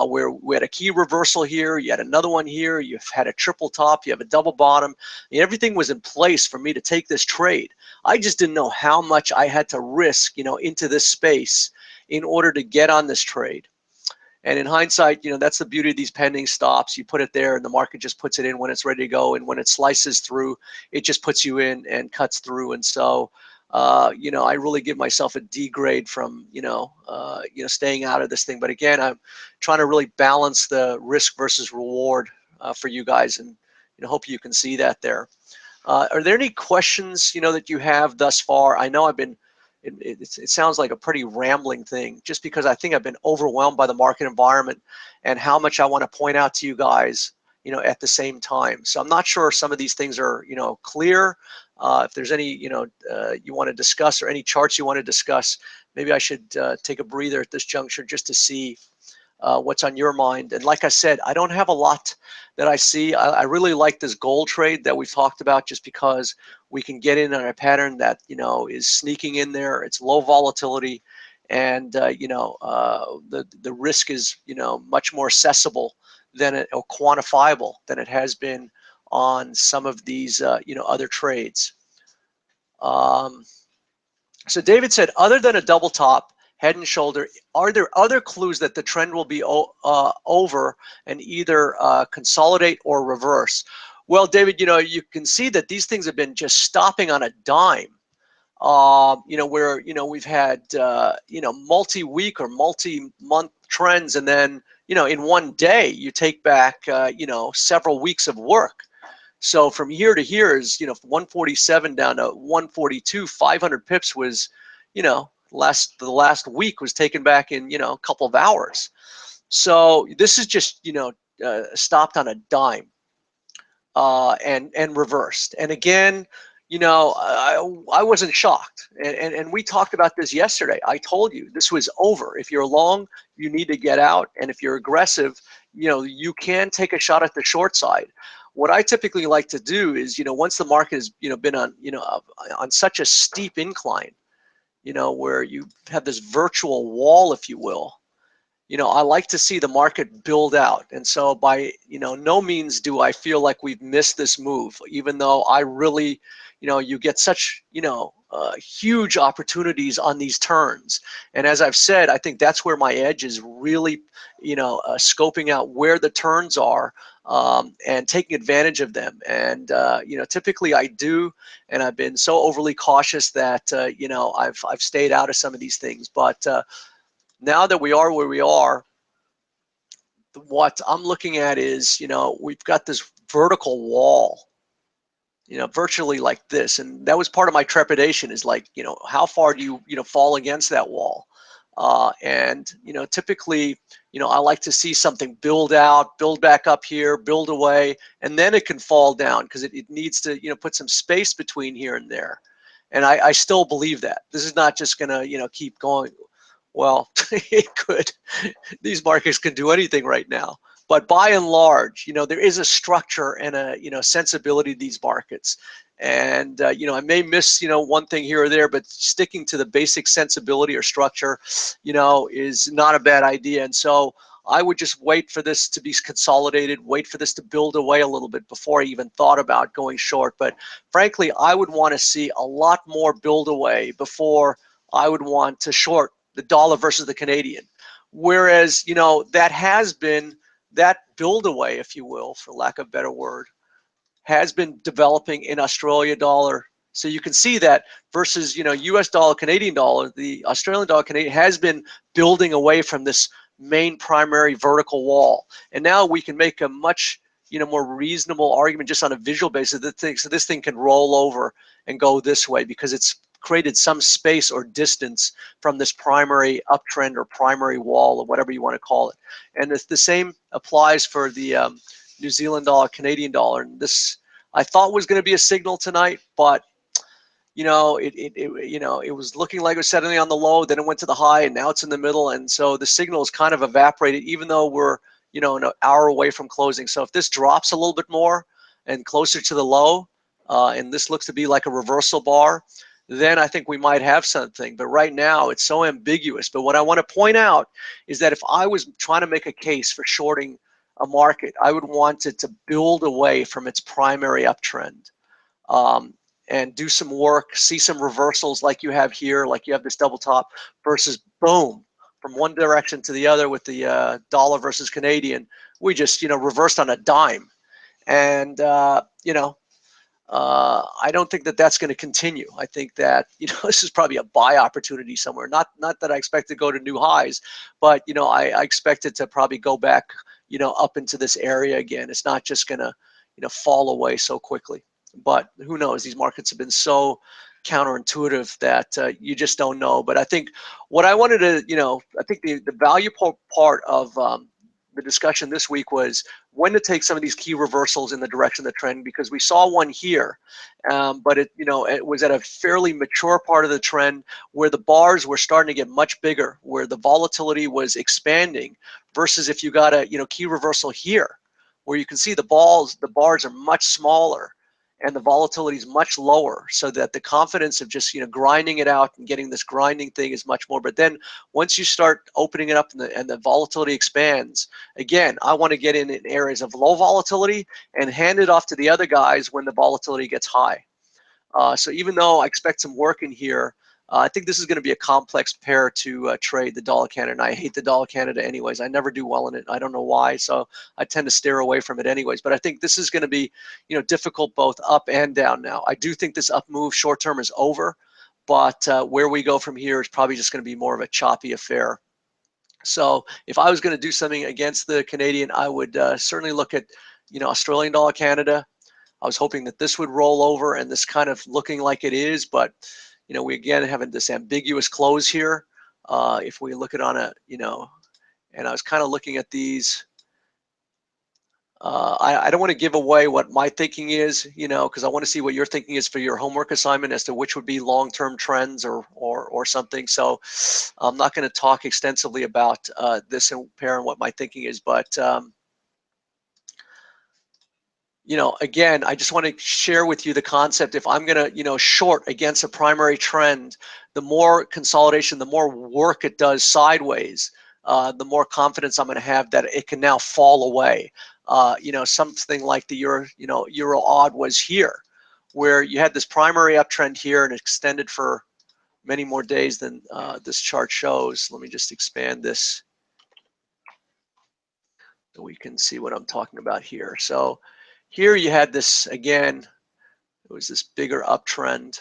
where we had a key reversal here. You had another one here. You've had a triple top. You have a double bottom. And everything was in place for me to take this trade. I just didn't know how much I had to risk, into this space in order to get on this trade. And in hindsight, that's the beauty of these pending stops. You put it there and the market just puts it in when it's ready to go. And when it slices through, it just puts you in and cuts through. And so, I really give myself a D grade from, staying out of this thing. But again, I'm trying to really balance the risk versus reward for you guys. And hope you can see that there. Are there any questions, that you have thus far? I know I've been, it sounds like a pretty rambling thing, just because I think I've been overwhelmed by the market environment and how much I want to point out to you guys, at the same time. So I'm not sure if some of these things are, clear. If there's any, you want to discuss or any charts you want to discuss, maybe I should take a breather at this juncture just to see what's on your mind. And like I said, I don't have a lot that I see. I really like this gold trade that we've talked about, just because we can get in on a pattern that is sneaking in there. It's low volatility, and the risk is much more accessible than it, or quantifiable than it has been on some of these other trades. So David said, other than a double top, head and shoulder, are there other clues that the trend will be over and either consolidate or reverse? Well, David, you can see that these things have been just stopping on a dime. Where we've had multi-week or multi-month trends, and then in one day you take back several weeks of work. So from here to here is 147 down to 142. 500 pips was the last week was taken back in a couple of hours. So this is just stopped on a dime and reversed. And again, I wasn't shocked, and we talked about this yesterday. I told you this was over. If you're long, you need to get out, and if you're aggressive, you can take a shot at the short side. What I typically like to do is, once the market has been on such a steep incline, where you have this virtual wall, if you will, I like to see the market build out. And so by no means do I feel like we've missed this move, even though I really you get such huge opportunities on these turns. And as I've said, I think that's where my edge is really scoping out where the turns are and taking advantage of them. And typically I do, and I've been so overly cautious that I've stayed out of some of these things. But now that we are where we are, what I'm looking at is, we've got this vertical wall, virtually like this. And that was part of my trepidation, is like, how far do you, fall against that wall? And typically, I like to see something build out, build back up here, build away, and then it can fall down, because it needs to, put some space between here and there. And I still believe that. This is not just going to, keep going. Well, it could. These markets can do anything right now. But by and large, there is a structure and a, sensibility to these markets. And, I may miss, one thing here or there, but sticking to the basic sensibility or structure, is not a bad idea. And so I would just wait for this to be consolidated, wait for this to build away a little bit before I even thought about going short. But frankly, I would want to see a lot more build away before I would want to short the dollar versus the Canadian. Whereas, that has been, that build away, if you will, for lack of a better word, has been developing in Australia dollar. So you can see that versus, US dollar, Canadian dollar, the Australian dollar, Canadian has been building away from this main primary vertical wall. And now we can make a much, more reasonable argument just on a visual basis that this thing can roll over and go this way, because it's created some space or distance from this primary uptrend or primary wall, or whatever you want to call it. And the same applies for the New Zealand dollar, Canadian dollar. And this, I thought was going to be a signal tonight, but it was looking like it was settling on the low, then it went to the high, and now it's in the middle, and so the signal is kind of evaporated, even though we're an hour away from closing. So if this drops a little bit more and closer to the low, and this looks to be like a reversal bar, then I think we might have something. But right now it's so ambiguous. But what I want to point out is that if I was trying to make a case for shorting a market, I would want it to build away from its primary uptrend. And do some work, see some reversals like you have here, like you have this double top, versus boom, from one direction to the other with the dollar versus Canadian. We just, reversed on a dime. And, I don't think that that's going to continue. I think that, this is probably a buy opportunity somewhere. Not that I expect to go to new highs, but, I expect it to probably go back, up into this area again. It's not just going to, fall away so quickly. But who knows? These markets have been so counterintuitive that you just don't know. But I think what I wanted to, I think the value part of the discussion this week was when to take some of these key reversals in the direction of the trend, because we saw one here, but it was at a fairly mature part of the trend where the bars were starting to get much bigger, where the volatility was expanding, versus if you got a key reversal here, where you can see the bars are much smaller and the volatility is much lower, so that the confidence of just grinding it out and getting this grinding thing is much more. But then once you start opening it up and the volatility expands, again, I want to get in areas of low volatility and hand it off to the other guys when the volatility gets high. So even though I expect some work in here, I think this is going to be a complex pair to trade, the dollar Canada. And I hate the dollar Canada anyways. I never do well in it. I don't know why. So I tend to steer away from it anyways. But I think this is going to be, difficult both up and down now. I do think this up move short term is over, but where we go from here is probably just going to be more of a choppy affair. So if I was going to do something against the Canadian, I would certainly look at, Australian dollar Canada. I was hoping that this would roll over, and this kind of looking like it is, but we again have this ambiguous close here. If we look at on a, and I was kind of looking at these. I don't want to give away what my thinking is, because I want to see what your thinking is for your homework assignment as to which would be long-term trends or something. So I'm not going to talk extensively about this pair and what my thinking is, but again, I just want to share with you the concept. If I'm going to, short against a primary trend, the more consolidation, the more work it does sideways, the more confidence I'm going to have that it can now fall away. Something like the Euro odd was here, where you had this primary uptrend here and it extended for many more days than this chart shows. Let me just expand this so we can see what I'm talking about here. So here you had this, again, it was this bigger uptrend.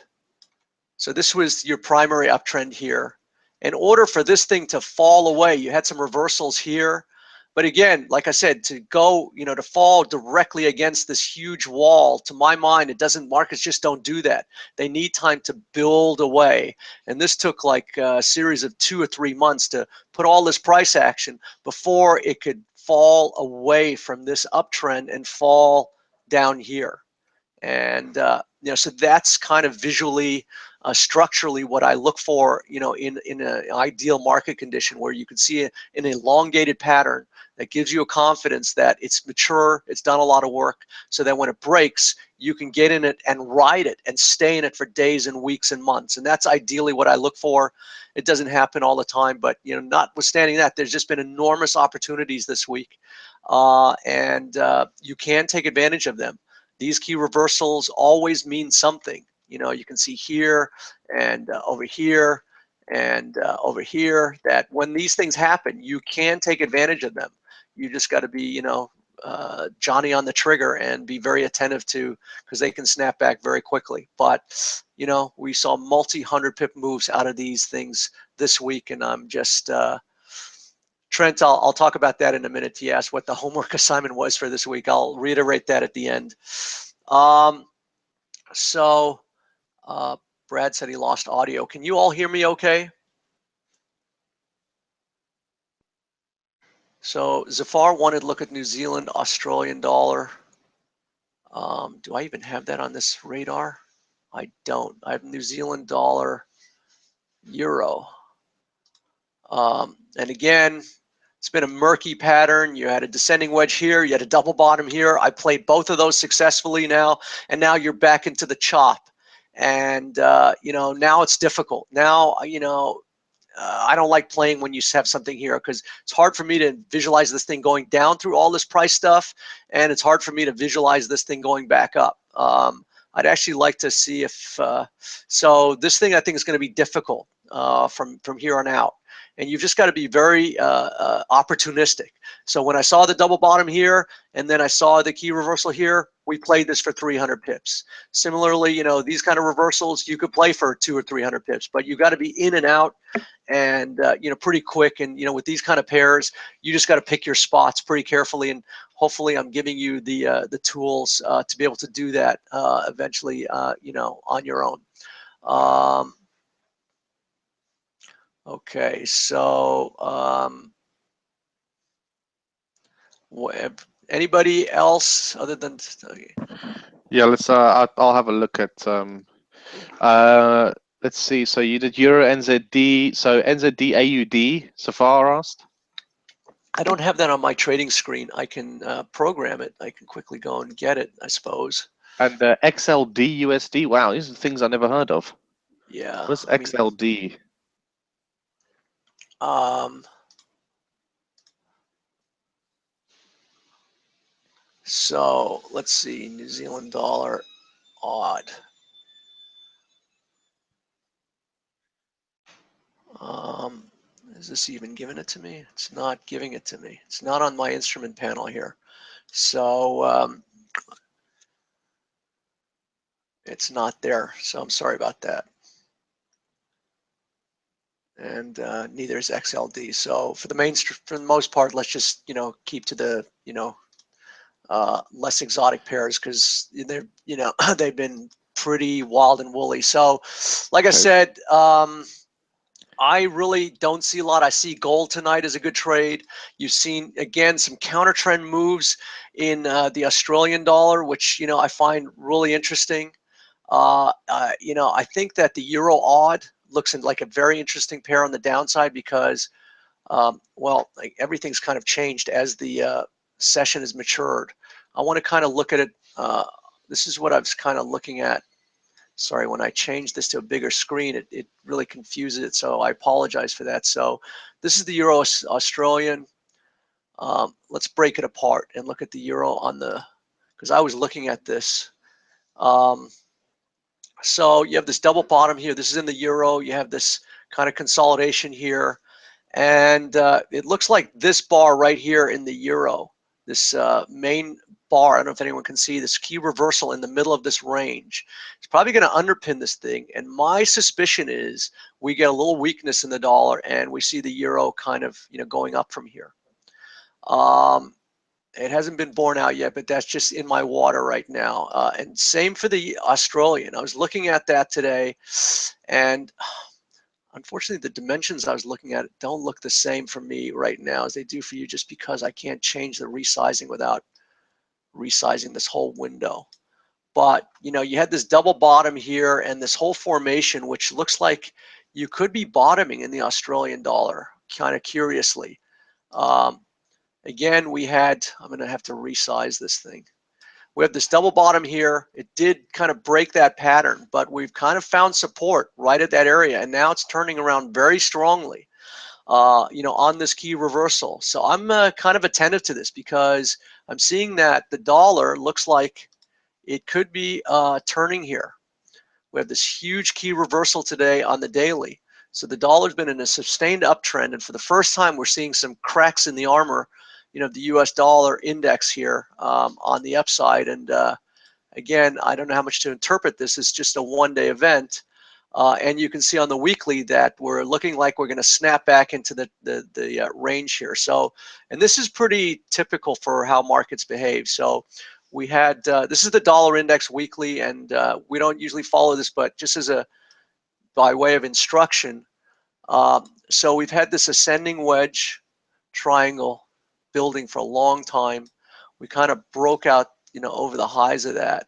So this was your primary uptrend here. In order for this thing to fall away, you had some reversals here. But again, like I said, to go, to fall directly against this huge wall, to my mind, markets just don't do that. They need time to build away. And this took like a series of 2 or 3 months to put all this price action before it could fall away from this uptrend and fall down here. And so that's kind of visually, structurally what I look for, in an ideal market condition, where you can see an elongated pattern that gives you a confidence that it's mature, it's done a lot of work, so that when it breaks, you can get in it and ride it and stay in it for days and weeks and months. And that's ideally what I look for. It doesn't happen all the time, but notwithstanding that, there's just been enormous opportunities this week, and you can take advantage of them. These key reversals always mean something. You can see here and over here and over here that when these things happen, you can take advantage of them. You just got to be, Johnny on the trigger and be very attentive to, because they can snap back very quickly. But, we saw multi-hundred pip moves out of these things this week, and I'm just, Trent, I'll talk about that in a minute. He asked what the homework assignment was for this week. I'll reiterate that at the end. So Brad said he lost audio. Can you all hear me okay? So Zafar wanted to look at New Zealand, Australian dollar. Do I even have that on this radar? I don't. I have New Zealand dollar, euro. And again, it's been a murky pattern. You had a descending wedge here. You had a double bottom here. I played both of those successfully now. And now you're back into the chop. And, now it's difficult. Now, I don't like playing when you have something here because it's hard for me to visualize this thing going down through all this price stuff, and it's hard for me to visualize this thing going back up. I'd actually like to see if so this thing I think is going to be difficult from here on out, and you've just got to be very opportunistic. So when I saw the double bottom here and then I saw the key reversal here, we played this for 300 pips. Similarly, these kind of reversals you could play for 200 or 300 pips, but you've got to be in and out and pretty quick. And with these kind of pairs, you just got to pick your spots pretty carefully. And hopefully, I'm giving you the tools to be able to do that eventually, on your own. Okay, so anybody else other than? Yeah, let's. I'll have a look at. Let's see. So you did Euro NZD. So NZD AUD. Safar asked. I don't have that on my trading screen. I can program it. I can quickly go and get it, I suppose. And XLD USD. Wow, these are things I never heard of. Yeah. What's XLD? So let's see, New Zealand dollar odd. Is this even giving it to me? It's not giving it to me. It's not on my instrument panel here. So it's not there. So I'm sorry about that. And neither is XLD. So for the most part, let's just keep to the less exotic pairs because they're they've been pretty wild and woolly. So like I said, I really don't see a lot. I see gold tonight as a good trade. You've seen, again, some counter trend moves in the Australian dollar, which, I find really interesting. I think that the euro odd looks like a very interesting pair on the downside because, like everything's kind of changed as the session has matured. I want to kind of look at it. This is what I was kind of looking at. Sorry, when I changed this to a bigger screen, it really confuses it. So I apologize for that. So this is the Euro Australian. Let's break it apart and look at the Euro because I was looking at this. So you have this double bottom here. This is in the Euro. You have this kind of consolidation here. And it looks like this bar right here in the Euro, this main bar, I don't know if anyone can see this key reversal in the middle of this range. It's probably going to underpin this thing. And my suspicion is we get a little weakness in the dollar and we see the Euro kind of going up from here. It hasn't been borne out yet, but that's just in my water right now. And same for the Australian. I was looking at that today, and unfortunately, the dimensions I was looking at don't look the same for me right now as they do for you, just because I can't change the resizing without resizing this whole window. But you had this double bottom here and this whole formation, which looks like you could be bottoming in the Australian dollar, kind of curiously. Again, I'm going to have to resize this thing. We have this double bottom here. It did kind of break that pattern, but we've kind of found support right at that area, and now it's turning around very strongly, on this key reversal. So I'm kind of attentive to this because I'm seeing that the dollar looks like it could be turning here. We have this huge key reversal today on the daily. So the dollar's been in a sustained uptrend, and for the first time, we're seeing some cracks in the armor, the U.S. dollar index here on the upside. And again, I don't know how much to interpret this. It's just a one-day event. And you can see on the weekly that we're looking like we're going to snap back into the range here. So, and this is pretty typical for how markets behave. So we had, this is the dollar index weekly, and we don't usually follow this, but just by way of instruction. So we've had this ascending wedge triangle building for a long time. We kind of broke out over the highs of that.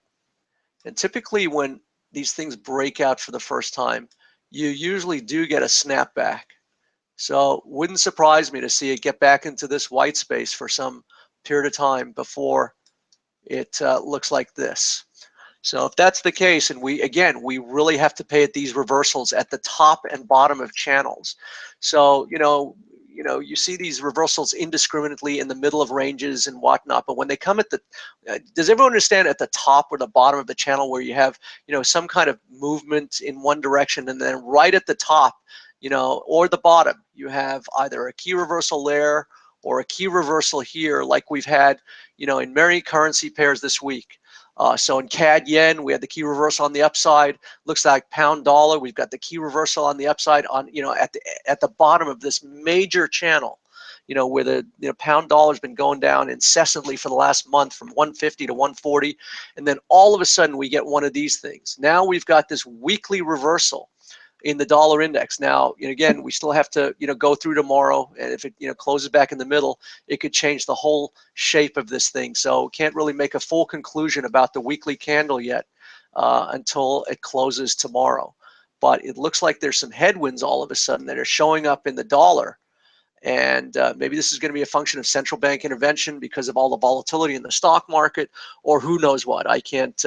And typically when these things break out for the first time, you usually do get a snapback. So wouldn't surprise me to see it get back into this white space for some period of time before it looks like this. So if that's the case, and we really have to pay at these reversals at the top and bottom of channels. So you see these reversals indiscriminately in the middle of ranges and whatnot, but when they come at the, does everyone understand at the top or the bottom of the channel where you have some kind of movement in one direction, and then right at the top, or the bottom, you have either a key reversal there or a key reversal here, like we've had, in many currency pairs this week. So in CAD yen, we had the key reversal on the upside. Looks like pound dollar, we've got the key reversal on the upside on at the bottom of this major channel. Where the pound dollar's been going down incessantly for the last month from 150 to 140, and then all of a sudden we get one of these things. Now we've got this weekly reversal in the dollar index. Now, again, we still have to, go through tomorrow, and if it, closes back in the middle, it could change the whole shape of this thing. So can't really make a full conclusion about the weekly candle yet until it closes tomorrow. But it looks like there's some headwinds all of a sudden that are showing up in the dollar. And maybe this is going to be a function of central bank intervention because of all the volatility in the stock market, or who knows what. I can't,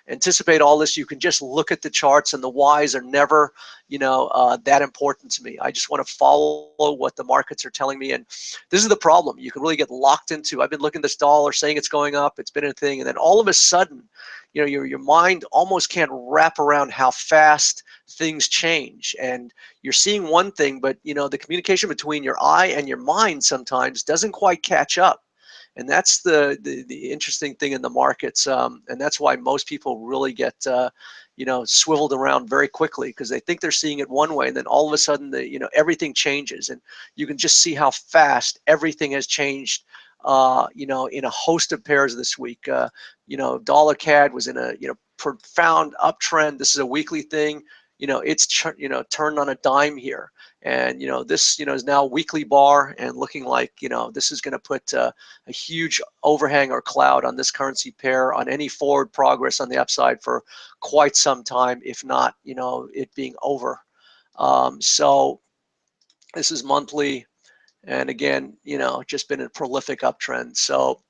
anticipate all this. You can just look at the charts, and the whys are never, that important to me. I just want to follow what the markets are telling me. And this is the problem. You can really get locked into, I've been looking at this dollar saying it's going up, it's been a thing, and then all of a sudden, your mind almost can't wrap around how fast things change. And you're seeing one thing, but the communication between your eye and your mind sometimes doesn't quite catch up. And that's the interesting thing in the markets, and that's why most people really get swiveled around very quickly, because they think they're seeing it one way, and then all of a sudden everything changes, and you can just see how fast everything has changed. In a host of pairs this week. Dollar CAD was in a profound uptrend. This is a weekly thing. It's turned on a dime here, and this is now a weekly bar, and looking like this is going to put a huge overhang or cloud on this currency pair, on any forward progress on the upside for quite some time, if not it being over. So this is monthly, and again just been a prolific uptrend. So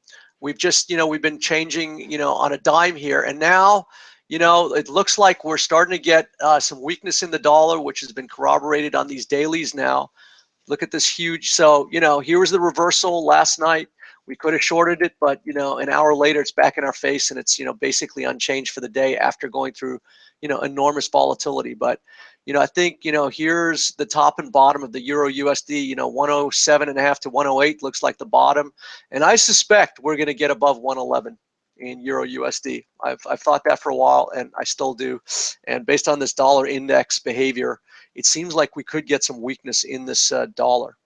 we've just we've been changing on a dime here, and now it looks like we're starting to get some weakness in the dollar, which has been corroborated on these dailies now. Look at this huge, so here was the reversal last night. We could have shorted it, but an hour later it's back in our face, and it's basically unchanged for the day after going through enormous volatility. But I think here's the top and bottom of the Euro USD. 107.5 to 108 looks like the bottom, and I suspect we're going to get above 111 in Euro USD. I've thought that for a while, and I still do. And based on this dollar index behavior, it seems like we could get some weakness in this dollar.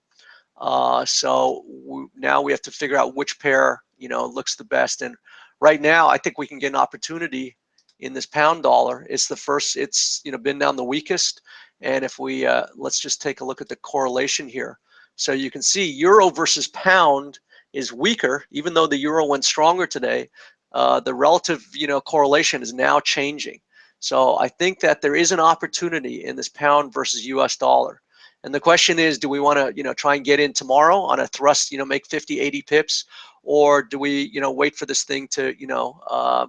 So now we have to figure out which pair looks the best. And right now, I think we can get an opportunity in this pound dollar. It's the first. It's been down the weakest. And if we let's just take a look at the correlation here. So you can see euro versus pound is weaker, even though the euro went stronger today. The relative correlation is now changing. So I think that there is an opportunity in this pound versus US dollar. And the question is, do we want to try and get in tomorrow on a thrust, make 50, 80 pips, or do we wait for this thing to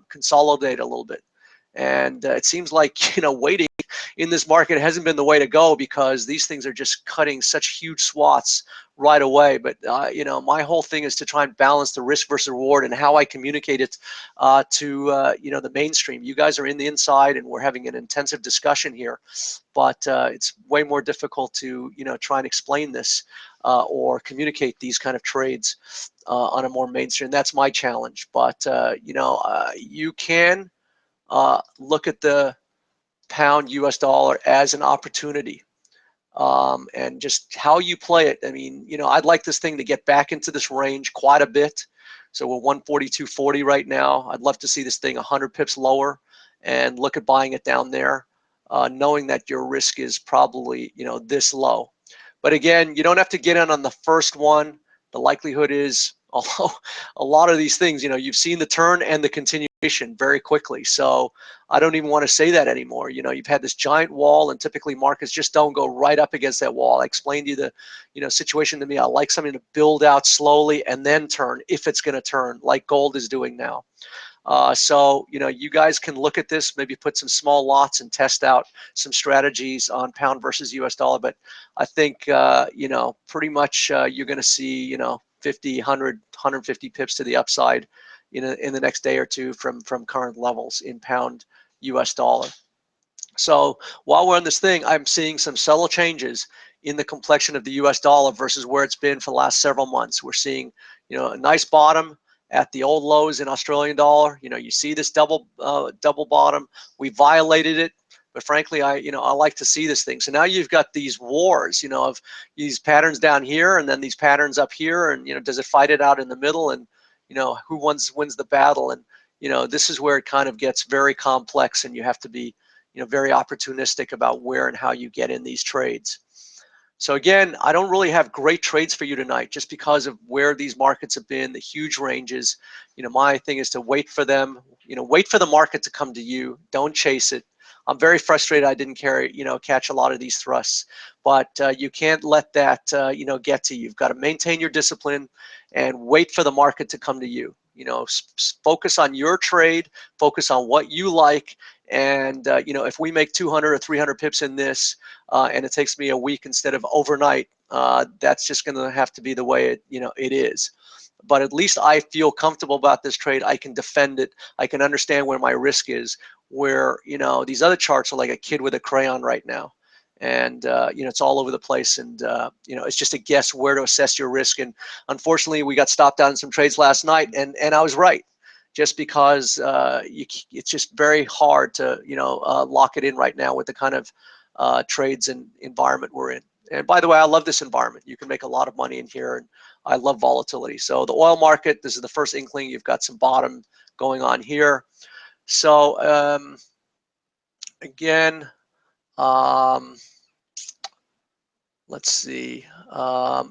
consolidate a little bit? And it seems like waiting in this market hasn't been the way to go, because these things are just cutting such huge swaths right away. But my whole thing is to try and balance the risk versus reward, and how I communicate it to the mainstream. You guys are in the inside, and we're having an intensive discussion here, but it's way more difficult to try and explain this or communicate these kind of trades on a more mainstream. That's my challenge. But you can look at the pound US dollar as an opportunity, and just how you play it. I mean, I'd like this thing to get back into this range quite a bit. So we're 142.40 right now. I'd love to see this thing 100 pips lower and look at buying it down there, knowing that your risk is probably this low. But again, you don't have to get in on the first one. The likelihood is Although a lot of these things, you've seen the turn and the continuation very quickly. So I don't even want to say that anymore. You've had this giant wall, and typically markets just don't go right up against that wall. I explained to you the situation to me. I like something to build out slowly and then turn if it's going to turn, like gold is doing now. So you guys can look at this, maybe put some small lots and test out some strategies on pound versus US dollar. But I think pretty much you're going to see 50, 100, 150 pips to the upside in the next day or two from current levels in pound US dollar. So while we're on this thing, I'm seeing some subtle changes in the complexion of the US dollar versus where it's been for the last several months. We're seeing a nice bottom at the old lows in Australian dollar. You see this double bottom. We violated it, but frankly, I like to see this thing. So now you've got these wars, of these patterns down here and then these patterns up here, and does it fight it out in the middle, and who wins the battle? And this is where it kind of gets very complex, and you have to be very opportunistic about where and how you get in these trades. So again, I don't really have great trades for you tonight just because of where these markets have been, the huge ranges. My thing is to wait for them, wait for the market to come to you. Don't chase it. I'm very frustrated I didn't catch a lot of these thrusts, but you can't let that, get to you. You've got to maintain your discipline and wait for the market to come to you. Focus on your trade, focus on what you like. And, if we make 200 or 300 pips in this, and it takes me a week instead of overnight, that's just going to have to be the way it is. But at least I feel comfortable about this trade. I can defend it. I can understand where my risk is, where, these other charts are like a kid with a crayon right now. And, it's all over the place. And, it's just a guess where to assess your risk. And unfortunately, we got stopped out in some trades last night, and I was right. Just because it's just very hard to lock it in right now with the kind of trades and environment we're in. And by the way, I love this environment. You can make a lot of money in here, and I love volatility. So the oil market, this is the first inkling. You've got some bottom going on here. So again, let's see.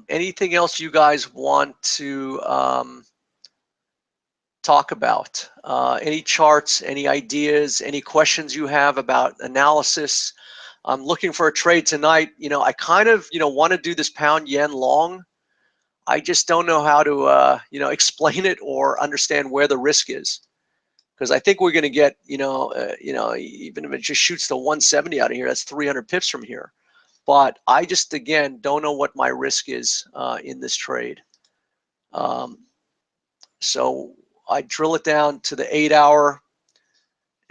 Anything else you guys want to talk about? Any charts, any ideas, any questions you have about analysis? I'm looking for a trade tonight. I kind of, want to do this pound yen long. I just don't know how to, explain it or understand where the risk is. Because I think we're going to get, even if it just shoots the 170 out of here, that's 300 pips from here. But I just, again, don't know what my risk is in this trade. So I drill it down to the 8-hour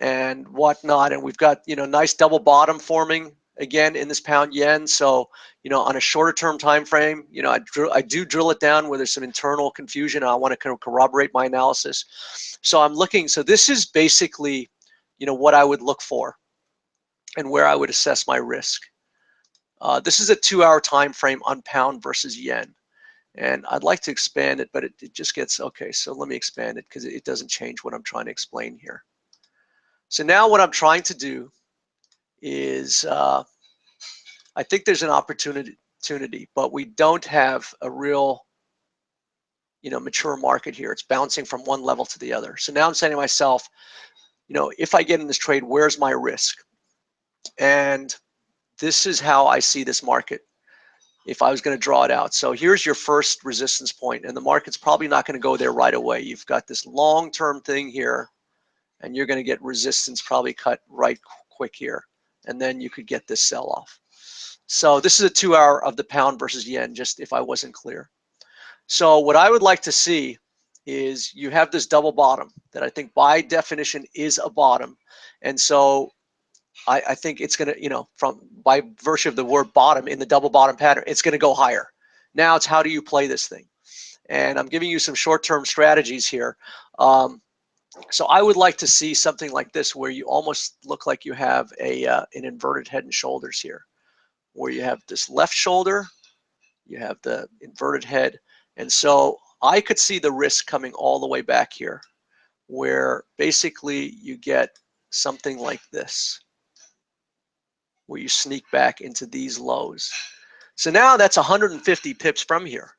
and whatnot, and we've got nice double bottom forming again in this pound yen. So on a shorter term time frame, I do drill it down where there's some internal confusion. I want to corroborate my analysis. So I'm looking. So this is basically what I would look for and where I would assess my risk. This is a 2-hour time frame on pound versus yen. And I'd like to expand it, but it just gets, okay, so let me expand it because it doesn't change what I'm trying to explain here. So now what I'm trying to do is, I think there's an opportunity, but we don't have a real, mature market here. It's bouncing from one level to the other. So now I'm saying to myself, if I get in this trade, where's my risk? And this is how I see this market if I was going to draw it out. So here's your first resistance point, and the market's probably not going to go there right away. You've got this long-term thing here, and you're going to get resistance probably cut right quick here, and then you could get this sell-off. So this is a 2-hour of the pound versus yen, just if I wasn't clear. So what I would like to see is you have this double bottom that I think by definition is a bottom. And so I think it's going to, by virtue of the word bottom in the double bottom pattern, it's going to go higher. Now it's how do you play this thing? And I'm giving you some short-term strategies here. So I would like to see something like this where you almost look like you have an inverted head and shoulders here, where you have this left shoulder, you have the inverted head. And so I could see the risk coming all the way back here, where basically you get something like this, where you sneak back into these lows. So now that's 150 pips from here.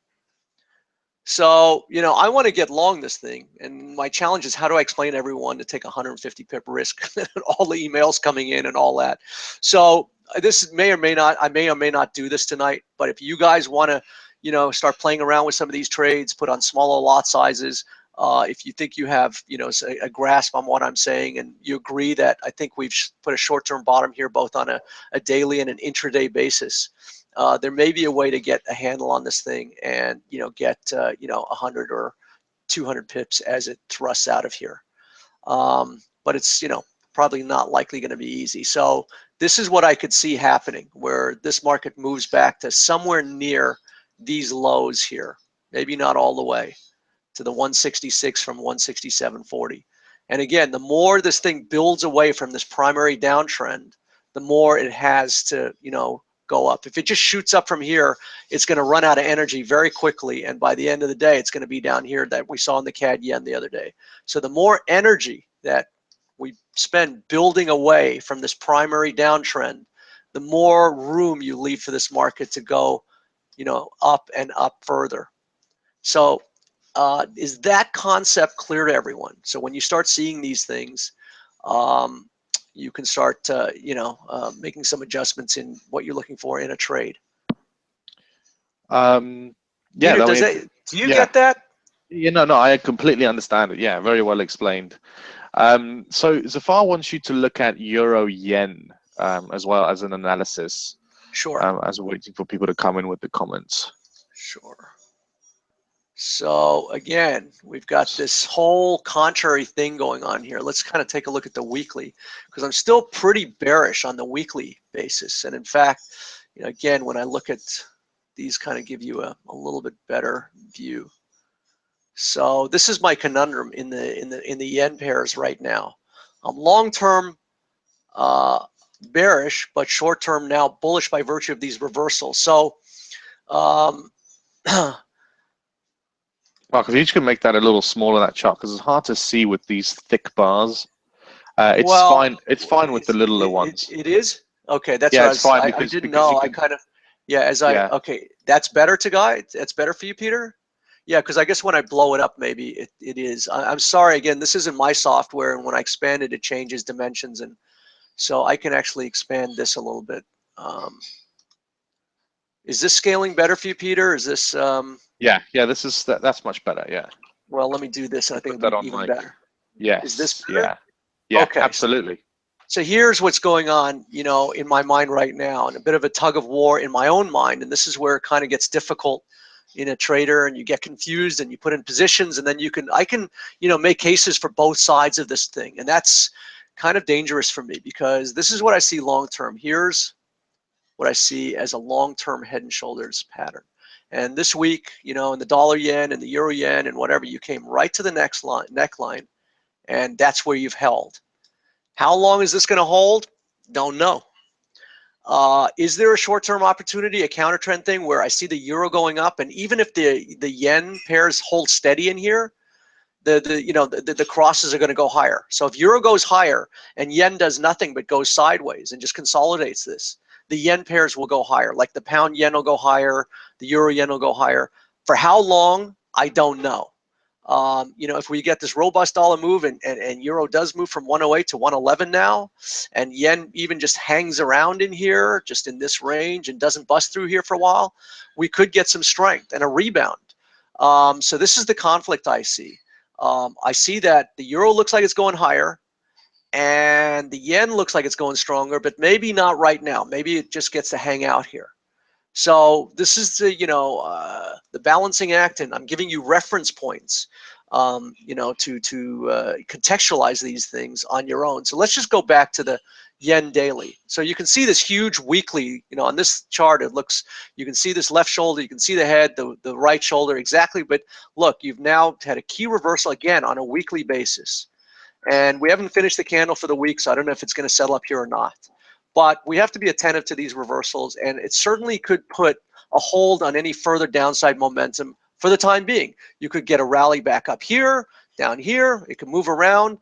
So, I want to get long this thing. And my challenge is, how do I explain to everyone to take 150 pip risk, all the emails coming in and all that. So this may or may not, I may or may not do this tonight, but if you guys want to, start playing around with some of these trades, put on smaller lot sizes, if you think you have, a grasp on what I'm saying, and you agree that I think we've put a short-term bottom here, both on a daily and an intraday basis, there may be a way to get a handle on this thing and, get, 100 or 200 pips as it thrusts out of here. But it's, probably not likely going to be easy. So this is what I could see happening, where this market moves back to somewhere near these lows here, maybe not all the way to the 166 from 167.40. And again, the more this thing builds away from this primary downtrend, the more it has to, go up. If it just shoots up from here, it's going to run out of energy very quickly. And by the end of the day, it's going to be down here that we saw in the CAD yen the other day. So the more energy that we spend building away from this primary downtrend, the more room you leave for this market to go, up and up further. So is that concept clear to everyone? So when you start seeing these things, you can start, making some adjustments in what you're looking for in a trade. Yeah, Peter, do you get that? No, I completely understand it. Yeah, very well explained. So Zafar wants you to look at euro yen as well as an analysis. Sure. As we're waiting for people to come in with the comments. Sure. So again, we've got this whole contrary thing going on here. Let's kind of take a look at the weekly, because I'm still pretty bearish on the weekly basis. And in fact, again, when I look at these, kind of give you a little bit better view. So this is my conundrum in the yen pairs right now. I'm long-term bearish, but short-term now bullish by virtue of these reversals. So Mark, if you can make that a little smaller, that chart, because it's hard to see with these thick bars. It's fine. It's fine with the littler ones. It is? Okay, that's yeah, what it's fine I didn't know. I kind of, okay, that's better to guide. That's better for you, Peter? Yeah, because I guess when I blow it up, maybe it is. I'm sorry, again, this isn't my software, and when I expand it, it changes dimensions, and so I can actually expand this a little bit. Is this scaling better for you, Peter? Is this? Yeah, that's much better. Yeah. Well, let me do this, and I think Put that it'll on be even mic. better. Yes. Is this better? Yeah, okay. Absolutely. So here's what's going on, in my mind right now, and a bit of a tug of war in my own mind. And this is where it kind of gets difficult in a trader, and you get confused and you put in positions, and then I can, make cases for both sides of this thing. And that's kind of dangerous for me, because this is what I see long-term. Here's what I see as a long-term head and shoulders pattern. And this week, in the dollar yen and the euro yen and whatever, you came right to the next neckline, and that's where you've held. How long is this going to hold? Don't know. Is there a short-term opportunity, a counter trend thing, where I see the euro going up, and even if the yen pairs hold steady in here, the crosses are going to go higher. So if euro goes higher and yen does nothing but goes sideways and just consolidates this, the yen pairs will go higher. Like the pound yen will go higher, the euro yen will go higher. For how long? I don't know. If we get this robust dollar move and euro does move from 108 to 111 now, and yen even just hangs around in here, just in this range, and doesn't bust through here for a while, we could get some strength and a rebound. So this is the conflict I see. I see that the euro looks like it's going higher, and the yen looks like it's going stronger, but maybe not right now. Maybe it just gets to hang out here. So this is the balancing act, and I'm giving you reference points, to contextualize these things on your own. So let's just go back to the yen daily. So you can see this huge weekly, on this chart, you can see this left shoulder, you can see the head, the right shoulder, exactly. But look, you've now had a key reversal again on a weekly basis. And we haven't finished the candle for the week, so I don't know if it's going to settle up here or not. But we have to be attentive to these reversals, and it certainly could put a hold on any further downside momentum for the time being. You could get a rally back up here, down here. It could move around.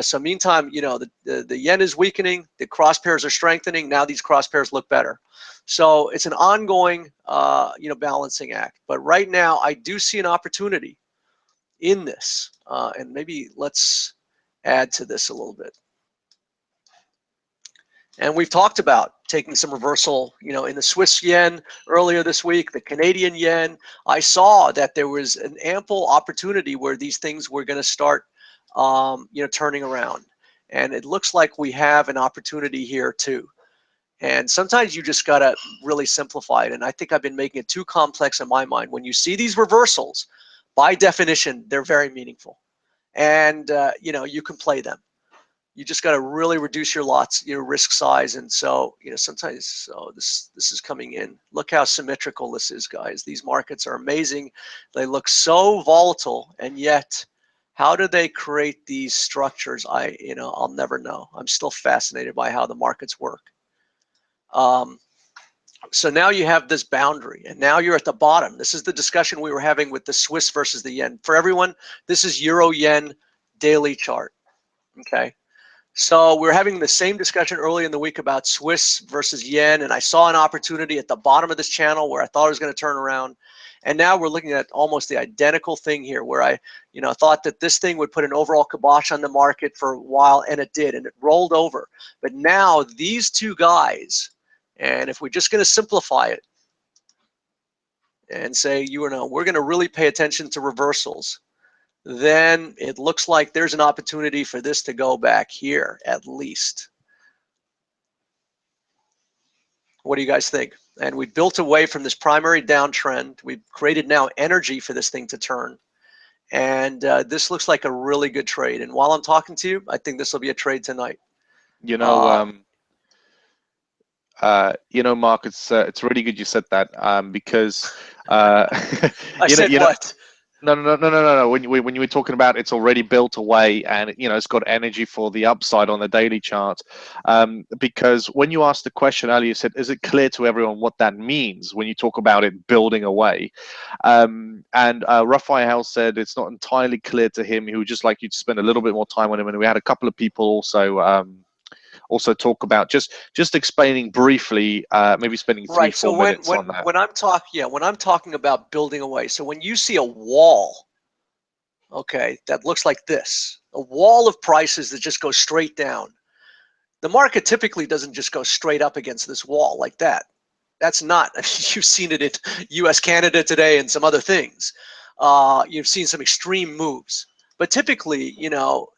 So meantime, the yen is weakening, the cross pairs are strengthening. Now these cross pairs look better. So it's an ongoing, balancing act. But right now, I do see an opportunity in this, and maybe let's add to this a little bit. And we've talked about taking some reversal, in the Swiss yen earlier this week, the Canadian yen. I saw that there was an ample opportunity where these things were going to start, turning around. And it looks like we have an opportunity here too. And sometimes you just got to really simplify it. And I think I've been making it too complex in my mind. When you see these reversals, by definition, they're very meaningful. And, you can play them. You just got to really reduce your lots, your risk size. And so, sometimes, so this is coming in. Look how symmetrical this is, guys. These markets are amazing. They look so volatile, and yet, how do they create these structures? I'll never know. I'm still fascinated by how the markets work. So now you have this boundary, and now you're at the bottom. This is the discussion we were having with the Swiss versus the yen. For everyone, this is Euro Yen daily chart. Okay. So we're having the same discussion early in the week about Swiss versus yen, and I saw an opportunity at the bottom of this channel where I thought it was going to turn around. And now we're looking at almost the identical thing here, where I, thought that this thing would put an overall kibosh on the market for a while, and it did, and it rolled over. But now these two guys, and if we're just going to simplify it and say, we're going to really pay attention to reversals, then it looks like there's an opportunity for this to go back here at least. What do you guys think? And we built away from this primary downtrend. We've created now energy for this thing to turn. And this looks like a really good trade. And while I'm talking to you, I think this will be a trade tonight. Mark, it's really good you said that, because I said what? No. When you were talking about it's already built away, and it's got energy for the upside on the daily chart, because when you asked the question earlier, you said, "Is it clear to everyone what that means when you talk about it building away?" And Raphael said it's not entirely clear to him. He would just like you to spend a little bit more time on him. And we had a couple of people also talk about just explaining briefly, maybe spending 3-4 minutes on that. When I'm talking about building away, so when you see a wall, okay, that looks like this, a wall of prices that just goes straight down, the market typically doesn't just go straight up against this wall like that. That's not, you've seen it in US, Canada today and some other things. You've seen some extreme moves. But typically,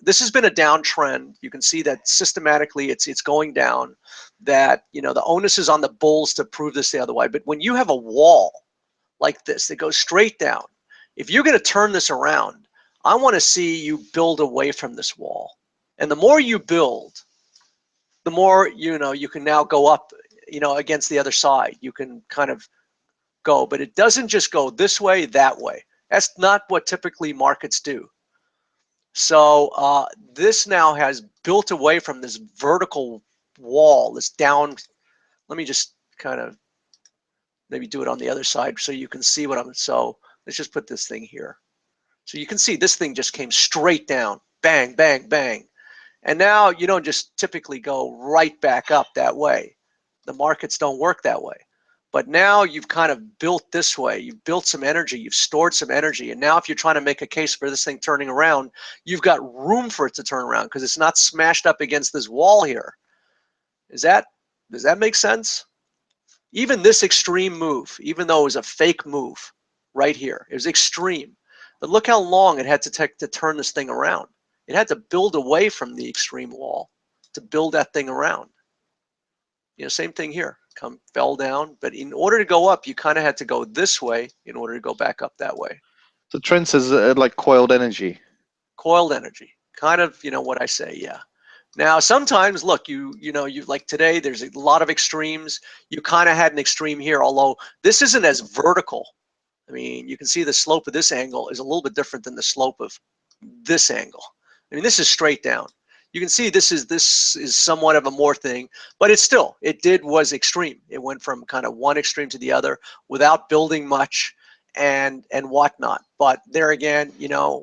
this has been a downtrend. You can see that systematically it's going down, that, the onus is on the bulls to prove this the other way. But when you have a wall like this that goes straight down, if you're going to turn this around, I want to see you build away from this wall. And the more you build, the more, you can now go up, against the other side. You can kind of go, but it doesn't just go this way, that way. That's not what typically markets do. So this now has built away from this vertical wall, this down. Let me just kind of maybe do it on the other side so you can see what I'm, so let's just put this thing here. So you can see this thing just came straight down, bang, bang, bang. And now you don't just typically go right back up that way. The markets don't work that way. But now you've kind of built this way. You've built some energy. You've stored some energy. And now if you're trying to make a case for this thing turning around, you've got room for it to turn around because it's not smashed up against this wall here. Does that make sense? Even this extreme move, even though it was a fake move right here, it was extreme. But look how long it had to take to turn this thing around. It had to build away from the extreme wall to build that thing around. Same thing here. Fell down, but in order to go up, you kind of had to go this way in order to go back up that way. So Trent says like coiled energy. Coiled energy, kind of, what I say, yeah. Now sometimes, look, you like today, there's a lot of extremes. You kind of had an extreme here, although this isn't as vertical. I mean, you can see the slope of this angle is a little bit different than the slope of this angle. I mean, this is straight down. You can see this is somewhat of a more thing, but it was extreme. It went from kind of one extreme to the other without building much and whatnot. But there again,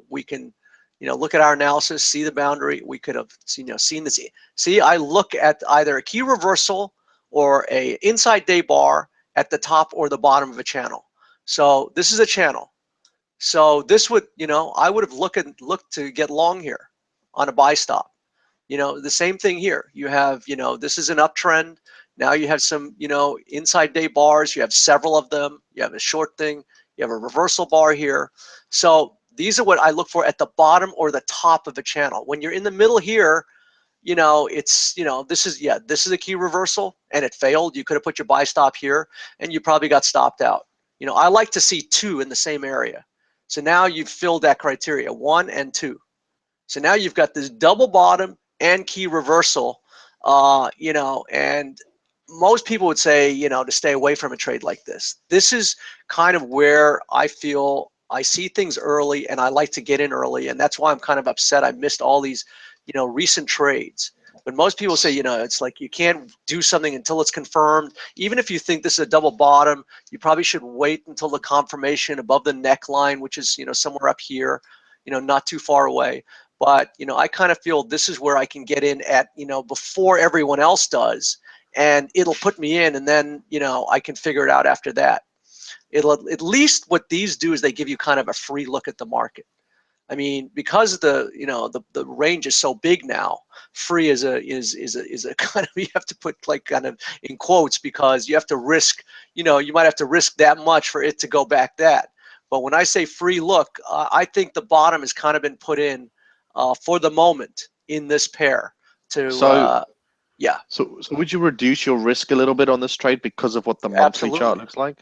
we can, look at our analysis, see the boundary. We could have, seen this. See, I look at either a key reversal or a inside day bar at the top or the bottom of a channel. So this is a channel. So this would, I would have looked to get long here on a buy stop. The same thing here. You have, this is an uptrend. Now you have some, inside day bars. You have several of them. You have a short thing. You have a reversal bar here. So these are what I look for at the bottom or the top of a channel. When you're in the middle here, it's, this is a key reversal and it failed. You could have put your buy stop here and you probably got stopped out. I like to see 2 in the same area. So now you've filled that criteria, 1 and 2. So now you've got this double bottom and key reversal, and most people would say, to stay away from a trade like this. This is kind of where I feel I see things early and I like to get in early. And that's why I'm kind of upset I missed all these, recent trades. But most people say, it's like you can't do something until it's confirmed. Even if you think this is a double bottom, you probably should wait until the confirmation above the neckline, which is, somewhere up here, not too far away. But, I kind of feel this is where I can get in at, before everyone else does. And it'll put me in, and then, I can figure it out after that. It'll, at least what these do is they give you kind of a free look at the market. I mean, because the range is so big now, free is a kind of, you have to put like kind of in quotes, because you have to risk, you might have to risk that much for it to go back that. But when I say free look, I think the bottom has kind of been put in for the moment in this pair to yeah. So would you reduce your risk a little bit on this trade because of what the monthly Absolutely. chart looks like?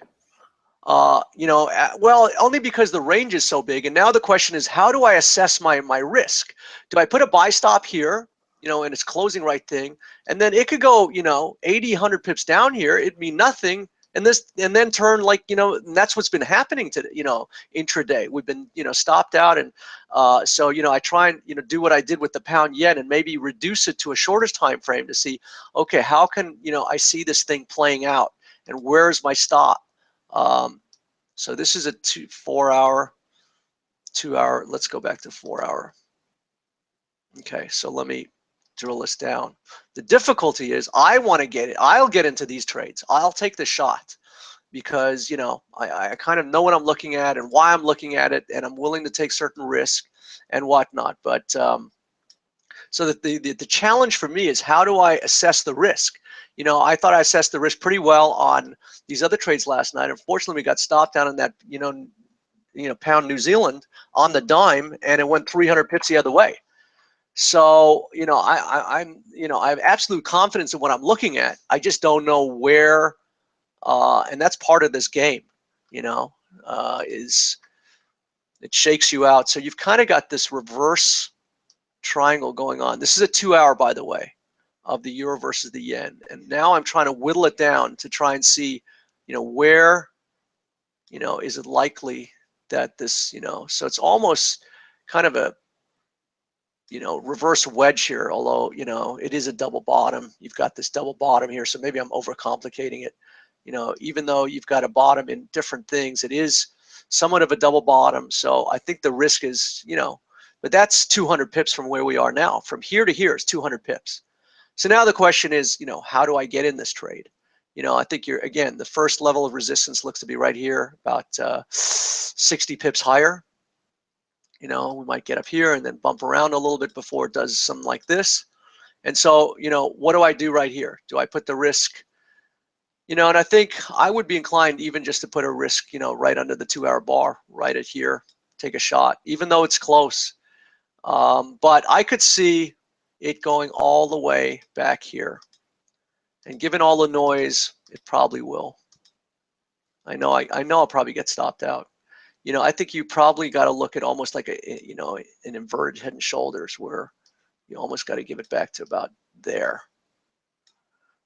Well, only because the range is so big. And now the question is, how do I assess my risk? Do I put a buy stop here, and it's closing right thing, and then it could go, 80, 100 pips down here. It'd mean nothing. And then turn like, and that's what's been happening to, intraday. We've been, stopped out. And so, I try and, do what I did with the pound yen and maybe reduce it to a shorter time frame to see, okay, how can, I see this thing playing out and where's my stop? So this is a 4 hour, 2 hour. Let's go back to 4 hour. Okay, so let me drill this down. The difficulty is I want to get it. I'll get into these trades. I'll take the shot because, I kind of know what I'm looking at and why I'm looking at it, and I'm willing to take certain risk and whatnot. But so that the challenge for me is, how do I assess the risk? I thought I assessed the risk pretty well on these other trades last night. Unfortunately, we got stopped down in that, pound New Zealand on the dime, and it went 300 pips the other way. So, I have absolute confidence in what I'm looking at. I just don't know where, and that's part of this game, is it shakes you out. So you've kind of got this reverse triangle going on. This is a 2 hour, by the way, of the euro versus the yen. And now I'm trying to whittle it down to try and see, where, is it likely that this, so it's almost kind of a, reverse wedge here, although, it is a double bottom. You've got this double bottom here, so maybe I'm overcomplicating it. Even though you've got a bottom in different things, it is somewhat of a double bottom. So I think the risk is, but that's 200 pips from where we are now. From here to here is 200 pips. So now the question is, how do I get in this trade? I think again, the first level of resistance looks to be right here, about 60 pips higher. We might get up here and then bump around a little bit before it does something like this. And so, what do I do right here? Do I put the risk, and I think I would be inclined even just to put a risk, right under the 2 hour bar, right at here, take a shot, even though it's close. But I could see it going all the way back here. And given all the noise, it probably will. I know I'll probably get stopped out. I think you probably got to look at almost like an inverted head and shoulders, where you almost got to give it back to about there,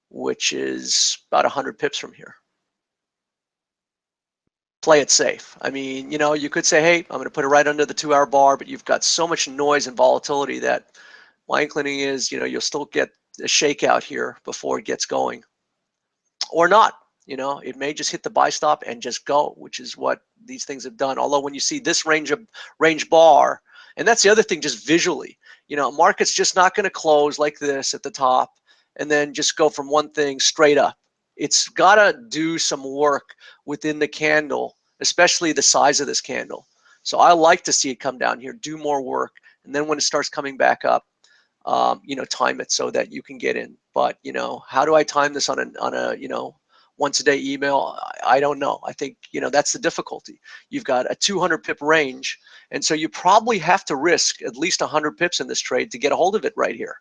which is about 100 pips from here. Play it safe. I mean, you could say, hey, I'm going to put it right under the 2 hour bar, but you've got so much noise and volatility that my inkling is, you'll still get a shakeout here before it gets going, or not. It may just hit the buy stop and just go, which is what these things have done. Although when you see this range bar, And that's the other thing, just visually. A market's just not going to close like this at the top and then just go from one thing straight up. It's got to do some work within the candle, especially the size of this candle. So I like to see it come down here, do more work, and then when it starts coming back up, time it so that you can get in. But how do I time this on a once a day email? I don't know. I think that's the difficulty. You've got a 200 pip range, and so you probably have to risk at least 100 pips in this trade to get a hold of it right here.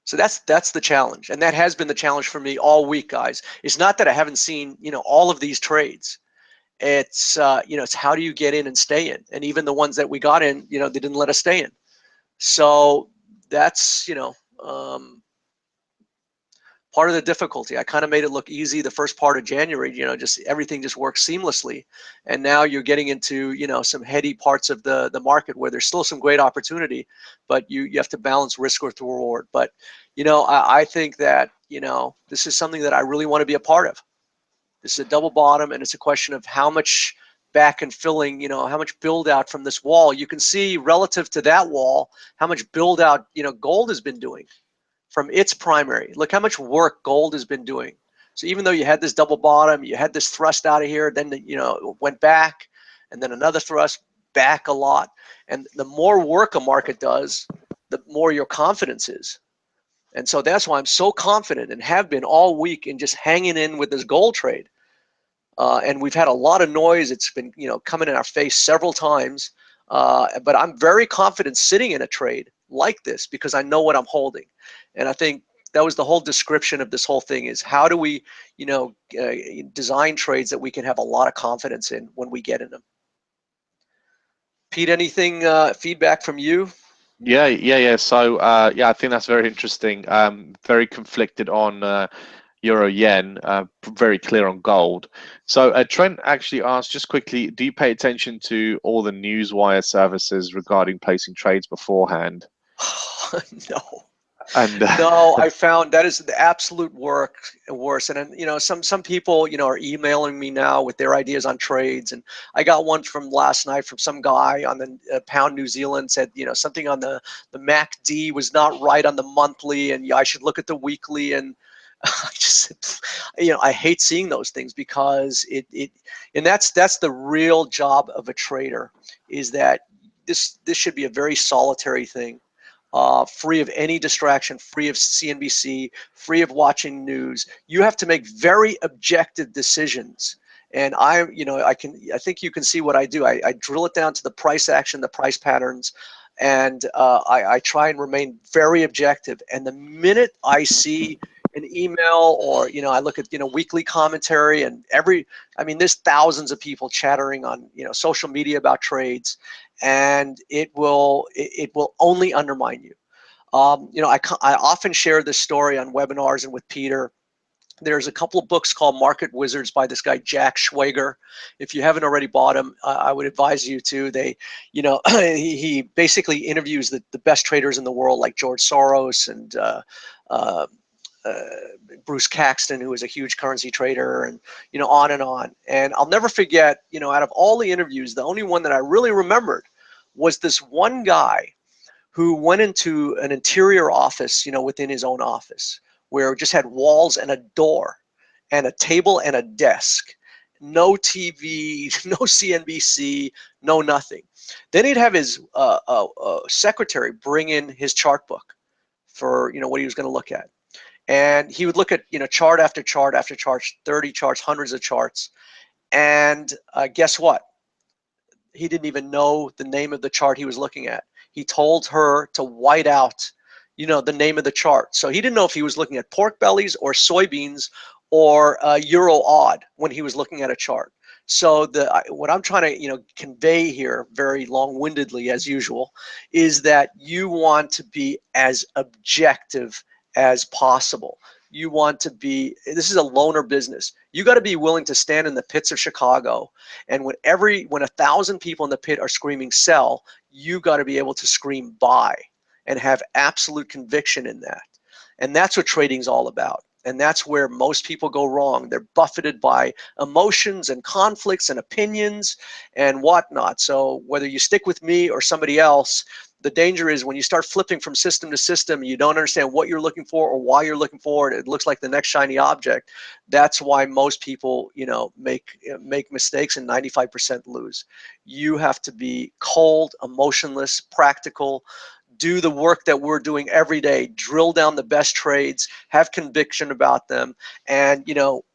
So that's the challenge, and that has been the challenge for me all week, guys. It's not that I haven't seen all of these trades. It's it's how do you get in and stay in, and even the ones that we got in, they didn't let us stay in. So that's part of the difficulty. I kind of made it look easy the first part of January, just everything just works seamlessly. And now you're getting into, some heady parts of the market where there's still some great opportunity, but you have to balance risk with reward. But, I think that, this is something that I really want to be a part of. This is a double bottom, and it's a question of how much back and filling, how much build out from this wall. You can see relative to that wall, how much build out, gold has been doing from its primary. Look how much work gold has been doing. So even though you had this double bottom, you had this thrust out of here, then it went back, and then another thrust back a lot. And the more work a market does, the more your confidence is. And so that's why I'm so confident and have been all week in just hanging in with this gold trade. And we've had a lot of noise. It's been coming in our face several times. But I'm very confident sitting in a trade like this because I know what I'm holding. And I think that was the whole description of this whole thing, is how do we design trades that we can have a lot of confidence in when we get in them. Pete, anything feedback from you? Yeah. So I think that's very interesting. Very conflicted on euro yen, very clear on gold. So Trent actually asked just quickly, do you pay attention to all the newswire services regarding placing trades beforehand? No. And No, I found that is the absolute worst. And then, some people, are emailing me now with their ideas on trades. And I got one from last night from some guy on the pound New Zealand, said, something on the MACD was not right on the monthly, and I should look at the weekly. And I just, I hate seeing those things because and that's the real job of a trader, is that this should be a very solitary thing. Free of any distraction, free of CNBC, free of watching news. You have to make very objective decisions. And I think you can see what I do. I drill it down to the price action, the price patterns, and I try and remain very objective. And the minute I see an email or I look at weekly commentary, and there's thousands of people chattering on social media about trades, and it will only undermine you. I often share this story on webinars and with Peter. There's a couple of books called Market Wizards by this guy Jack Schwager. If you haven't already bought them, I would advise you to. He basically interviews the best traders in the world, like George Soros and Bruce Caxton, who is a huge currency trader, and on and on. And I'll never forget, out of all the interviews, the only one that I really remembered was this one guy who went into an interior office, within his own office, where it just had walls and a door and a table and a desk. No TV, no CNBC, no nothing. Then he'd have his secretary bring in his chart book for what he was going to look at. And he would look at chart after chart after chart, 30 charts, hundreds of charts. And guess what? He didn't even know the name of the chart he was looking at. He told her to white out, the name of the chart. So he didn't know if he was looking at pork bellies or soybeans or euro odd when he was looking at a chart. So what I'm trying to convey here, very long-windedly as usual, is that you want to be as objective as possible. You want to be, this is a loner business. You got to be willing to stand in the pits of Chicago, and when 1,000 people in the pit are screaming sell, you got to be able to scream buy and have absolute conviction in that. And that's what trading's all about. And that's where most people go wrong. They're buffeted by emotions and conflicts and opinions and whatnot. So whether you stick with me or somebody else, the danger is when you start flipping from system to system, you don't understand what you're looking for or why you're looking for it. It looks like the next shiny object. That's why most people, make mistakes and 95% lose. You have to be cold, emotionless, practical, do the work that we're doing every day, drill down the best trades, have conviction about them. And,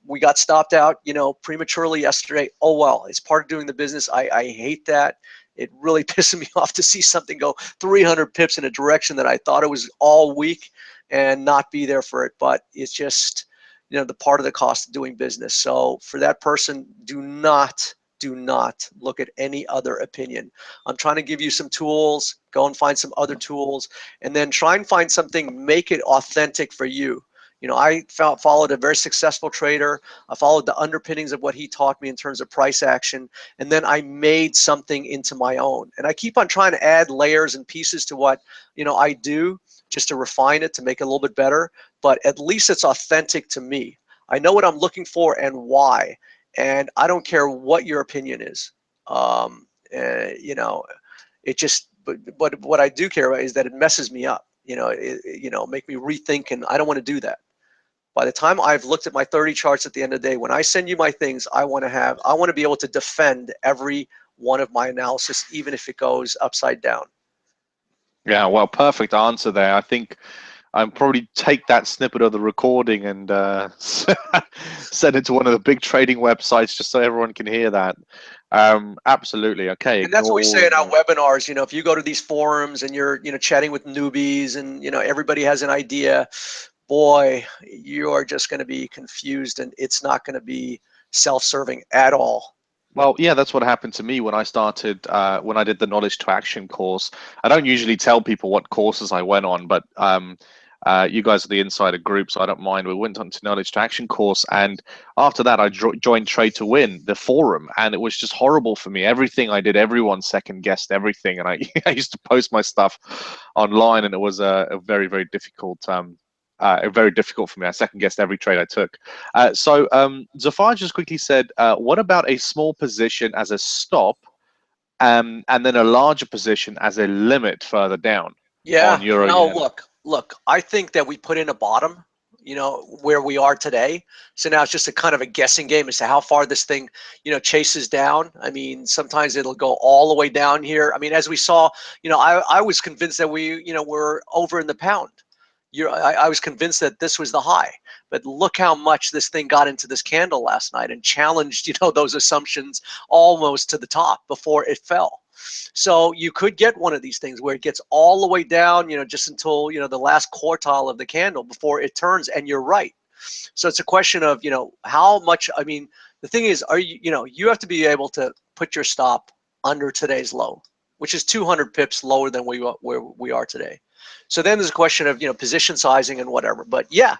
we got stopped out, prematurely yesterday. Oh, well, it's part of doing the business. I hate that. It really pisses me off to see something go 300 pips in a direction that I thought it was all week and not be there for it. But it's just, the part of the cost of doing business. So for that person, do not look at any other opinion. I'm trying to give you some tools. Go and find some other tools, and then try and find something, make it authentic for you. I followed a very successful trader. I followed the underpinnings of what he taught me in terms of price action, and then I made something into my own. And I keep on trying to add layers and pieces to what I do, just to refine it, to make it a little bit better. But at least it's authentic to me. I know what I'm looking for and why, and I don't care what your opinion is. It just. But what I do care about is that it messes me up. Make me rethink, and I don't want to do that. By the time I've looked at my 30 charts at the end of the day, when I send you my things, I want to be able to defend every one of my analysis, even if it goes upside down. Yeah, well, perfect answer there. I think I'll probably take that snippet of the recording and send it to one of the big trading websites just so everyone can hear that. Absolutely. Okay. And that's what we say in our webinars. If you go to these forums and you're, chatting with newbies and, everybody has an idea, boy, you are just going to be confused, and it's not going to be self-serving at all. Well, yeah, that's what happened to me when I started, when I did the Knowledge to Action course. I don't usually tell people what courses I went on, but you guys are the insider group, so I don't mind. We went on to Knowledge to Action course, and after that, I joined Trade to Win, the forum, and it was just horrible for me. Everything I did, everyone second guessed everything, and I used to post my stuff online, and it was very, very difficult. Very difficult for me. I second guessed every trade I took. So Zafar just quickly said, what about a small position as a stop, and then a larger position as a limit further down? Yeah, On Euro no, Yen? look, I think that we put in a bottom, where we are today. So now it's just a kind of a guessing game as to how far this thing, chases down. I mean, sometimes it'll go all the way down here. I mean, as we saw, I was convinced that we're over in the pound. I was convinced that this was the high, but look how much this thing got into this candle last night and challenged, those assumptions almost to the top before it fell. So you could get one of these things where it gets all the way down, just until, the last quartile of the candle before it turns, and you're right. So it's a question of, how much, I mean, the thing is, you have to be able to put your stop under today's low, which is 200 pips lower than where we are today. So then there's a question of, position sizing and whatever. But yeah,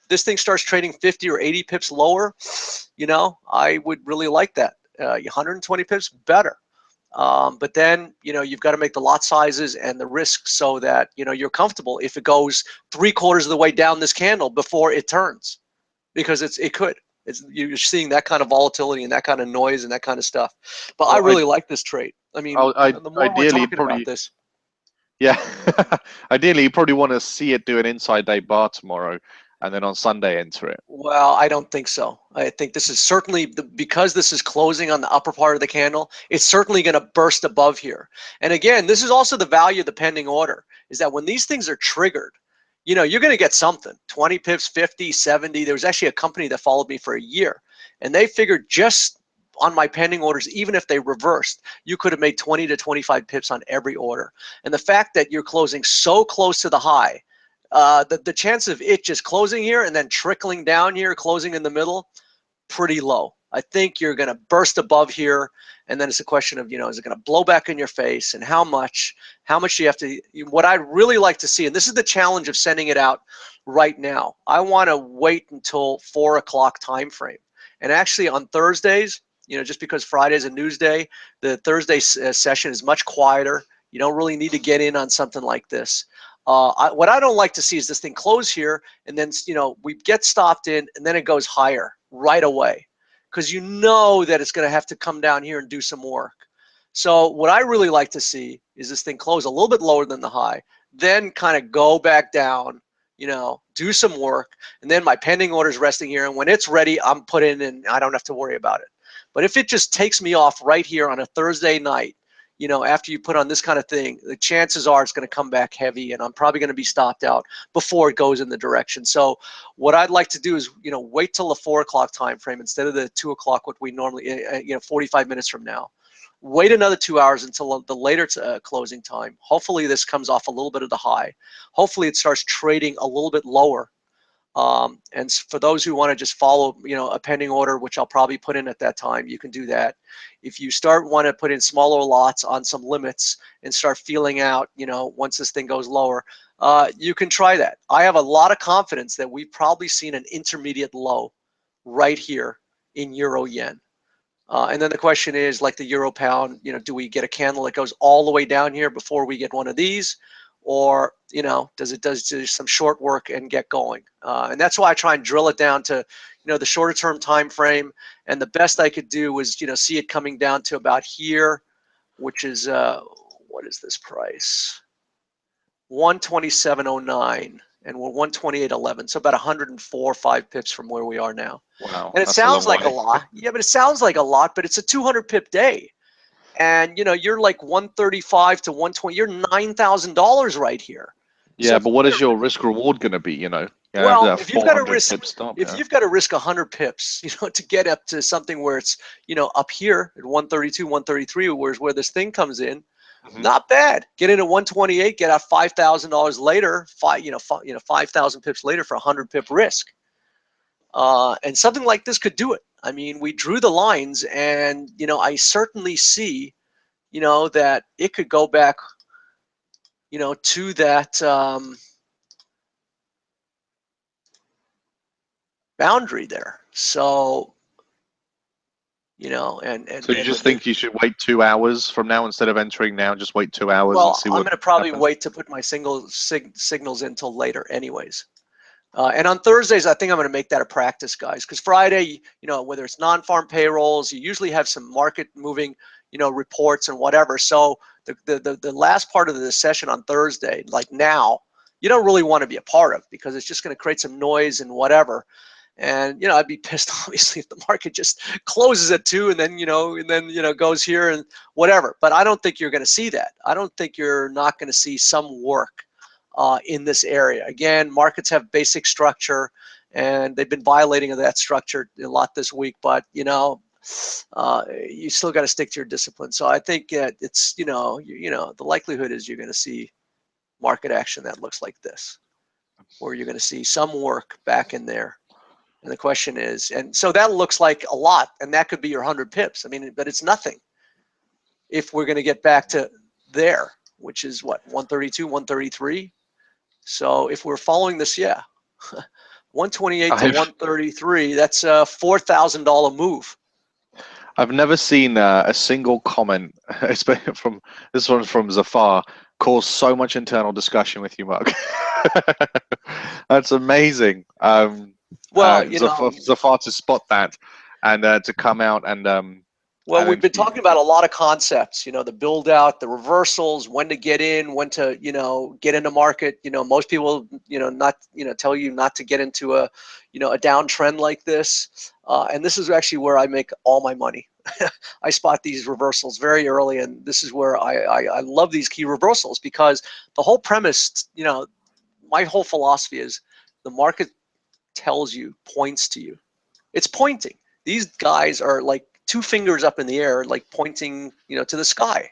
this thing starts trading 50 or 80 pips lower, I would really like that. 120 pips, better. But then, you've got to make the lot sizes and the risk so that, you're comfortable if it goes 3/4 of the way down this candle before it turns, because it could. You're seeing that kind of volatility and that kind of noise and that kind of stuff. But I really like this trade. I mean, the more we're ideally, talking about this. Yeah, ideally, you probably want to see it do an inside day bar tomorrow, and then on Sunday enter it. Well, I don't think so. I think this is certainly, because this is closing on the upper part of the candle, it's certainly going to burst above here. And again, this is also the value of the pending order, is that when these things are triggered, you're going to get something, 20 pips, 50, 70. There was actually a company that followed me for a year, and they figured just on my pending orders, even if they reversed, you could have made 20 to 25 pips on every order. And the fact that you're closing so close to the high, the chance of it just closing here and then trickling down here, closing in the middle, pretty low. I think you're going to burst above here, and then it's a question of, is it going to blow back in your face, and how much do you have to, what I'd really like to see, and this is the challenge of sending it out right now, I want to wait until 4 o'clock time frame. And actually on Thursdays, just because Friday is a news day, the Thursday session is much quieter. You don't really need to get in on something like this. What I don't like to see is this thing close here, and then we get stopped in, and then it goes higher right away, because you know that it's going to have to come down here and do some work. So what I really like to see is this thing close a little bit lower than the high, then kind of go back down, do some work, and then my pending order is resting here, and when it's ready, I'm put in, and I don't have to worry about it. But if it just takes me off right here on a Thursday night, after you put on this kind of thing, the chances are it's going to come back heavy, and I'm probably going to be stopped out before it goes in the direction. So what I'd like to do is, wait till the 4 o'clock time frame instead of the 2 o'clock, what we normally, 45 minutes from now. Wait another 2 hours until the later closing time. Hopefully this comes off a little bit of the high. Hopefully it starts trading a little bit lower. And for those who want to just follow, a pending order, which I'll probably put in at that time, you can do that. If you want to put in smaller lots on some limits and start feeling out, once this thing goes lower, you can try that. I have a lot of confidence that we've probably seen an intermediate low right here in euro yen. And then the question is, like the euro pound, do we get a candle that goes all the way down here before we get one of these? Or, does it do some short work and get going? And that's why I try and drill it down to, the shorter term time frame. And the best I could do was, see it coming down to about here, which is, what is this price? 127.09, and we're 128.11, so about 104.5 pips from where we are now. Wow, And it that's a long sounds like a way. lot. Yeah, but it sounds like a lot, but it's a 200 pip day. And you're like 135 to 120. You're $9,000 right here. So Yeah, but what is your risk reward going to be? You have well, that if you've got to 400 risk, pip stop. if Yeah. you've got to risk 100 pips, to get up to something where it's, up here at 132, 133, where this thing comes in, Mhm. not bad. Get in at 128, get out $5,000 later, 5,000 pips later for 100 pip risk. And something like this could do it. I mean, we drew the lines, and I certainly see, that it could go back, to that boundary there. So, So you just think you should wait 2 hours from now instead of entering now? Just wait 2 hours and see I'm what going to probably happens. wait to put my signals in until later, anyways. And on Thursdays, I think I'm going to make that a practice, guys, because Friday, whether it's non-farm payrolls, you usually have some market moving, reports and whatever. So the last part of the session on Thursday, like now, you don't really want to be a part of, because it's just going to create some noise and whatever. And I'd be pissed, obviously, if the market just closes at 2 and then goes here and whatever. But I don't think you're going to see that. I don't think you're not going to see some work in this area. Again, markets have basic structure, and they've been violating of that structure a lot this week. But you still got to stick to your discipline. So I think it's the likelihood is you're going to see market action that looks like this, where you're going to see some work back in there. And the question is, and so that looks like a lot, and that could be your 100 pips. I mean, but it's nothing if we're going to get back to there, which is what, 132, 133. So if we're following this, 128 to 133, that's a $4,000 move. I've never seen a single comment, especially from this one from Zafar, cause so much internal discussion with you, Mark. That's amazing. Zafar to spot that and to come out and well, we've been talking about a lot of concepts, the build out, the reversals, when to get in, when to, get into market. Most people, not, tell you not to get into a downtrend like this. And this is actually where I make all my money. I spot these reversals very early, and this is where I love these key reversals, because the whole premise, my whole philosophy is the market tells you, points to you. It's pointing. These guys are like 2 fingers up in the air, like pointing, to the sky.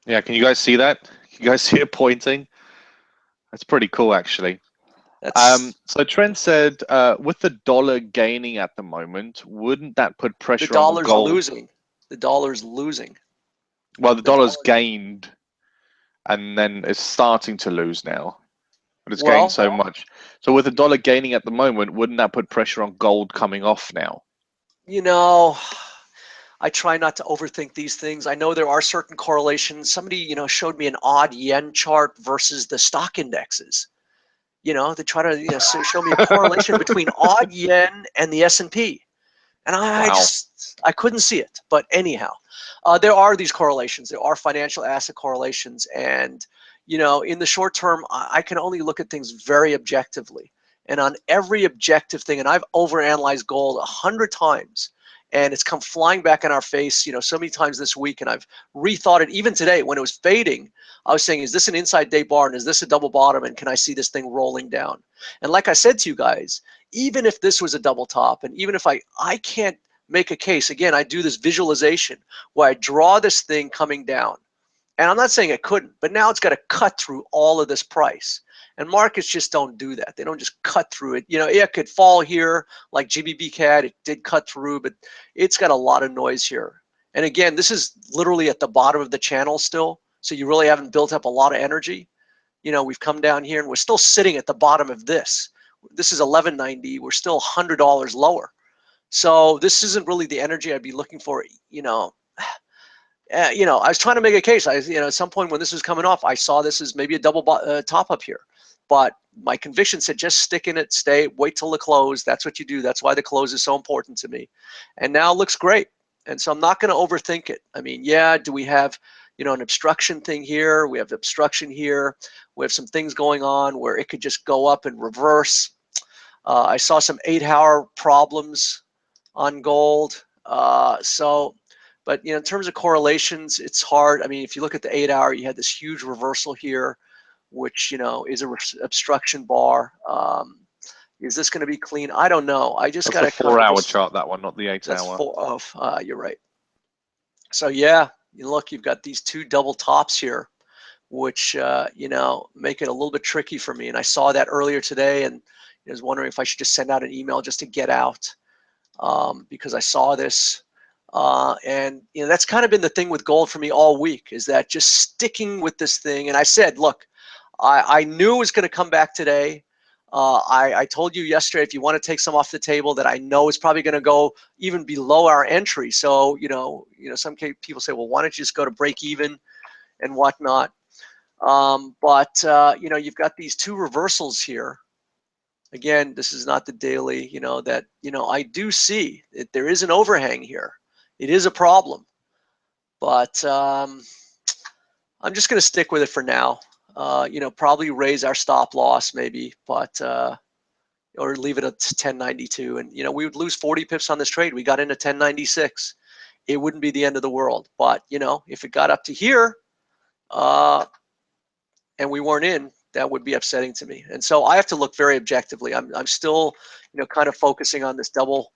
Yeah, can you guys see that? Can you guys see it pointing? That's pretty cool, actually. So Trent said, with the dollar gaining at the moment, wouldn't that put pressure on gold? The dollar's losing. Well, the dollar's gained, and then it's starting to lose now. But it's gained so much. So with the dollar gaining at the moment, wouldn't that put pressure on gold coming off now? I try not to overthink these things. I know there are certain correlations. Somebody, showed me an odd yen chart versus the stock indexes. They try to show me a correlation between odd yen and the S&P. And Wow. I couldn't see it. But anyhow, there are these correlations. There are financial asset correlations. And, in the short term, I can only look at things very objectively. And on every objective thing, and I've overanalyzed gold 100 times, and it's come flying back in our face, so many times this week. And I've rethought it even today when it was fading. I was saying, is this an inside day bar, and is this a double bottom, and can I see this thing rolling down? And like I said to you guys, even if this was a double top, and even if I can't make a case, again, I do this visualization where I draw this thing coming down. And I'm not saying it couldn't, but now it's got to cut through all of this price. And markets just don't do that. They don't just cut through it. It could fall here like GBB CAD. It did cut through, but it's got a lot of noise here. And again, this is literally at the bottom of the channel still. So you really haven't built up a lot of energy. We've come down here and we're still sitting at the bottom of this. This is 1190. We're still $100 lower. So this isn't really the energy I'd be looking for. I was trying to make a case. At some point when this was coming off, I saw this as maybe a double top up here. But my conviction said just stick in it, stay, wait till the close. That's what you do. That's why the close is so important to me. And now it looks great. And so I'm not going to overthink it. I mean, yeah, do we have an obstruction thing here? We have obstruction here. We have some things going on where it could just go up and reverse. I saw some 8-hour problems on gold. But in terms of correlations, it's hard. I mean, if you look at the 8-hour, you had this huge reversal here, which is a obstruction bar. Is this going to be clean? I don't know. I just got to the 4-hour chart, that one, not the 8-hour. That's 4. You're right. So yeah, look, you've got these two double tops here, which make it a little bit tricky for me. And I saw that earlier today, and I was wondering if I should just send out an email just to get out, because I saw this. And that's kind of been the thing with gold for me all week, is that just sticking with this thing. And I said, look, I knew it was going to come back today. I told you yesterday, if you want to take some off the table, that I know is probably going to go even below our entry. So some people say, well, why don't you just go to break even and whatnot? But you've got these two reversals here. Again, this is not the daily. That I do see that there is an overhang here. It is a problem, but I'm just going to stick with it for now. Probably raise our stop loss maybe, but or leave it at 1092. And we would lose 40 pips on this trade. We got into 1096. It wouldn't be the end of the world. But if it got up to here, and we weren't in, that would be upsetting to me. And so I have to look very objectively. I'm still kind of focusing on this double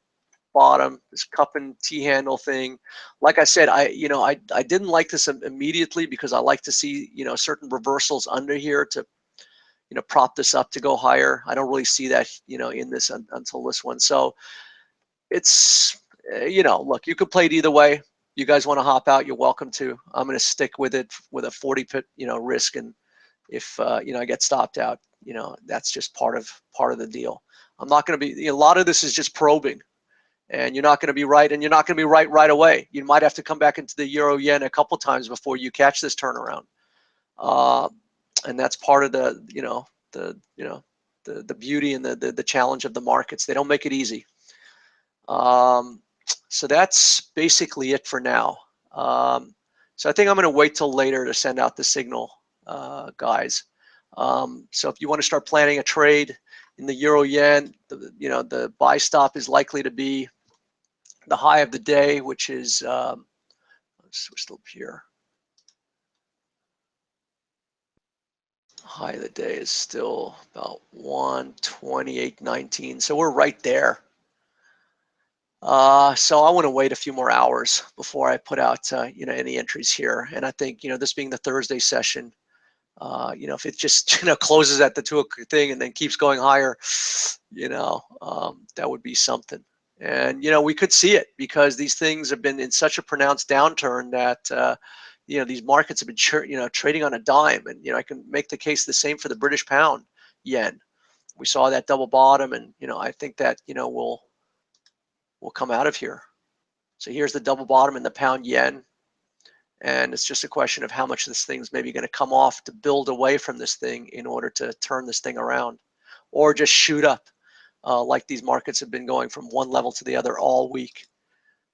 bottom, this cup and T handle thing. Like I said, I didn't like this immediately, because I like to see certain reversals under here to prop this up to go higher. I don't really see that in this until this one. So it's look, you could play it either way. You guys want to hop out, you're welcome to. I'm going to stick with it with a 40 pip risk, and if I get stopped out, that's just part of the deal. I'm not going to be, a lot of this is just probing. And you're not going to be right, and you're not going to be right away. You might have to come back into the euro yen a couple times before you catch this turnaround, and that's part of the the beauty and the challenge of the markets. They don't make it easy. So that's basically it for now. So I think I'm going to wait till later to send out the signal, guys. So if you want to start planning a trade in the euro yen, the buy stop is likely to be the high of the day, which is we're still here. High of the day is still about 128.19, so we're right there. So I want to wait a few more hours before I put out any entries here. And I think this being the Thursday session, if it just closes at the 2 o'clock thing and then keeps going higher, that would be something. And we could see it, because these things have been in such a pronounced downturn that these markets have been trading on a dime. And I can make the case the same for the British pound yen. We saw that double bottom, and I think that we'll come out of here. So here's the double bottom in the pound yen. And it's just a question of how much this thing's maybe going to come off to build away from this thing in order to turn this thing around, or just shoot up like these markets have been going from one level to the other all week.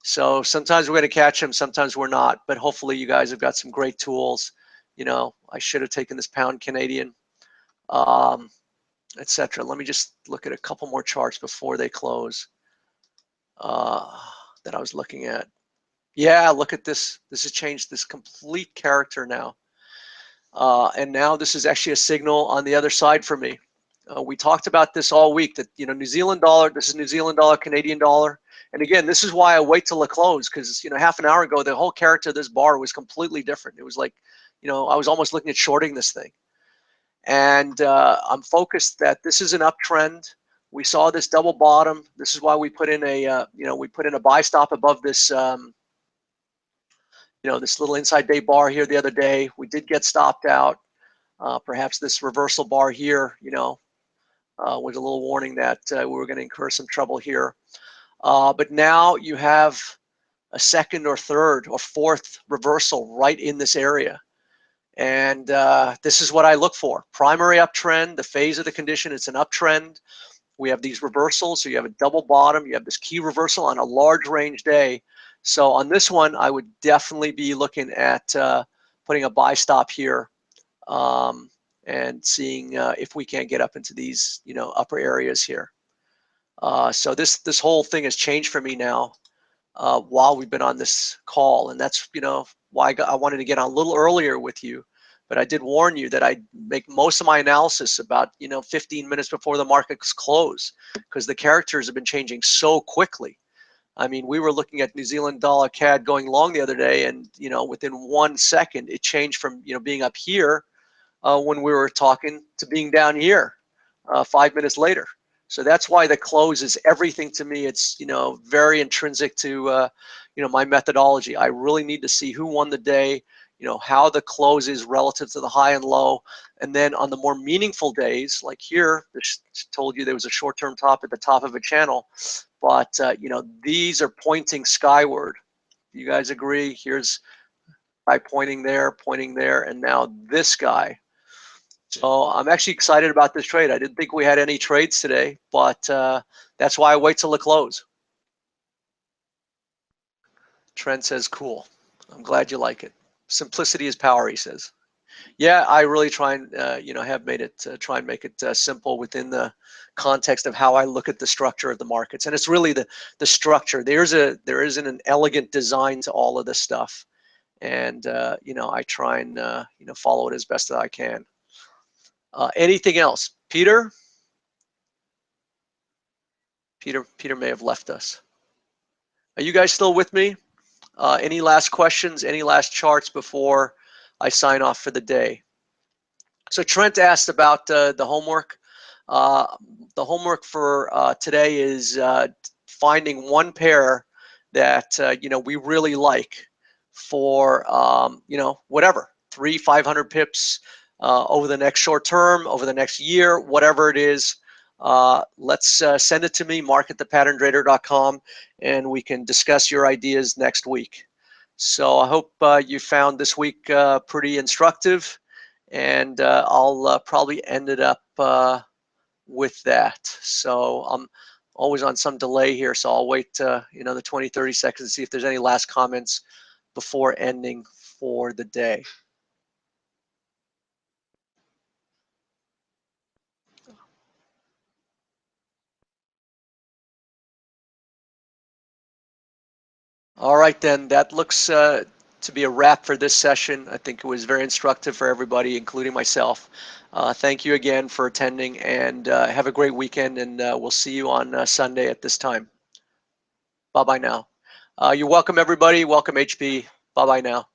So sometimes we're going to catch them, sometimes we're not, but hopefully you guys have got some great tools. You know, I should have taken this pound Canadian, etc. Let me just look at a couple more charts before they close that I was looking at. Yeah, look at this. This has changed this complete character now. And now this is actually a signal on the other side for me. We talked about this all week that, you know, New Zealand dollar, this is New Zealand dollar, Canadian dollar. And again, this is why I wait till it close, because, you know, half an hour ago, the whole character of this bar was completely different. It was like, you know, I was almost looking at shorting this thing. And I'm focused that this is an uptrend. We saw this double bottom. This is why we put in a, you know, we put in a buy stop above this, you know, this little inside day bar here the other day. We did get stopped out. Perhaps this reversal bar here, you know, was a little warning that we were going to incur some trouble here. But now you have a second or third or fourth reversal right in this area. And this is what I look for. Primary uptrend, the phase of the condition, it's an uptrend. We have these reversals, so you have a double bottom, you have this key reversal on a large range day. So on this one, I would definitely be looking at putting a buy stop here and seeing if we can't get up into these, you know, upper areas here. So this whole thing has changed for me now while we've been on this call, and that's, you know, why I wanted to get on a little earlier with you. But I did warn you that I make most of my analysis about, you know, 15 minutes before the markets close, because the characters have been changing so quickly. I mean, we were looking at New Zealand dollar CAD going long the other day, and, you know, within 1 second, it changed from, you know, being up here when we were talking to being down here 5 minutes later. So that's why the close is everything to me. It's, you know, very intrinsic to, you know, my methodology. I really need to see who won the day, you know, how the close is relative to the high and low. And then on the more meaningful days, like here, this told you there was a short-term top at the top of a channel. But, you know, these are pointing skyward. You guys agree? Here's guy pointing there, and now this guy. So I'm actually excited about this trade. I didn't think we had any trades today, but that's why I wait till the close. Trent says, cool. I'm glad you like it. Simplicity is power, he says. Yeah, I really try and, you know, have made it, try and make it simple within the context of how I look at the structure of the markets. And it's really the structure. There isn't an elegant design to all of this stuff. And, you know, I try and, you know, follow it as best as I can. Anything else? Peter? Peter may have left us. Are you guys still with me? Any last questions? Any last charts before I sign off for the day? So Trent asked about the homework. The homework for today is finding one pair that you know, we really like for you know, whatever, 300-500 pips over the next short term, over the next year, whatever it is. Let's send it to me, mark@thepatterntrader.com, and we can discuss your ideas next week. So I hope you found this week pretty instructive, and I'll probably end it up with that. So I'm always on some delay here, so I'll wait you know, the 20-30 seconds to see if there's any last comments before ending for the day. All right, then, that looks to be a wrap for this session. I think it was very instructive for everybody, including myself. Thank you again for attending, and have a great weekend, and we'll see you on Sunday at this time. Bye-bye now. You're welcome, everybody. Welcome, HP. Bye-bye now.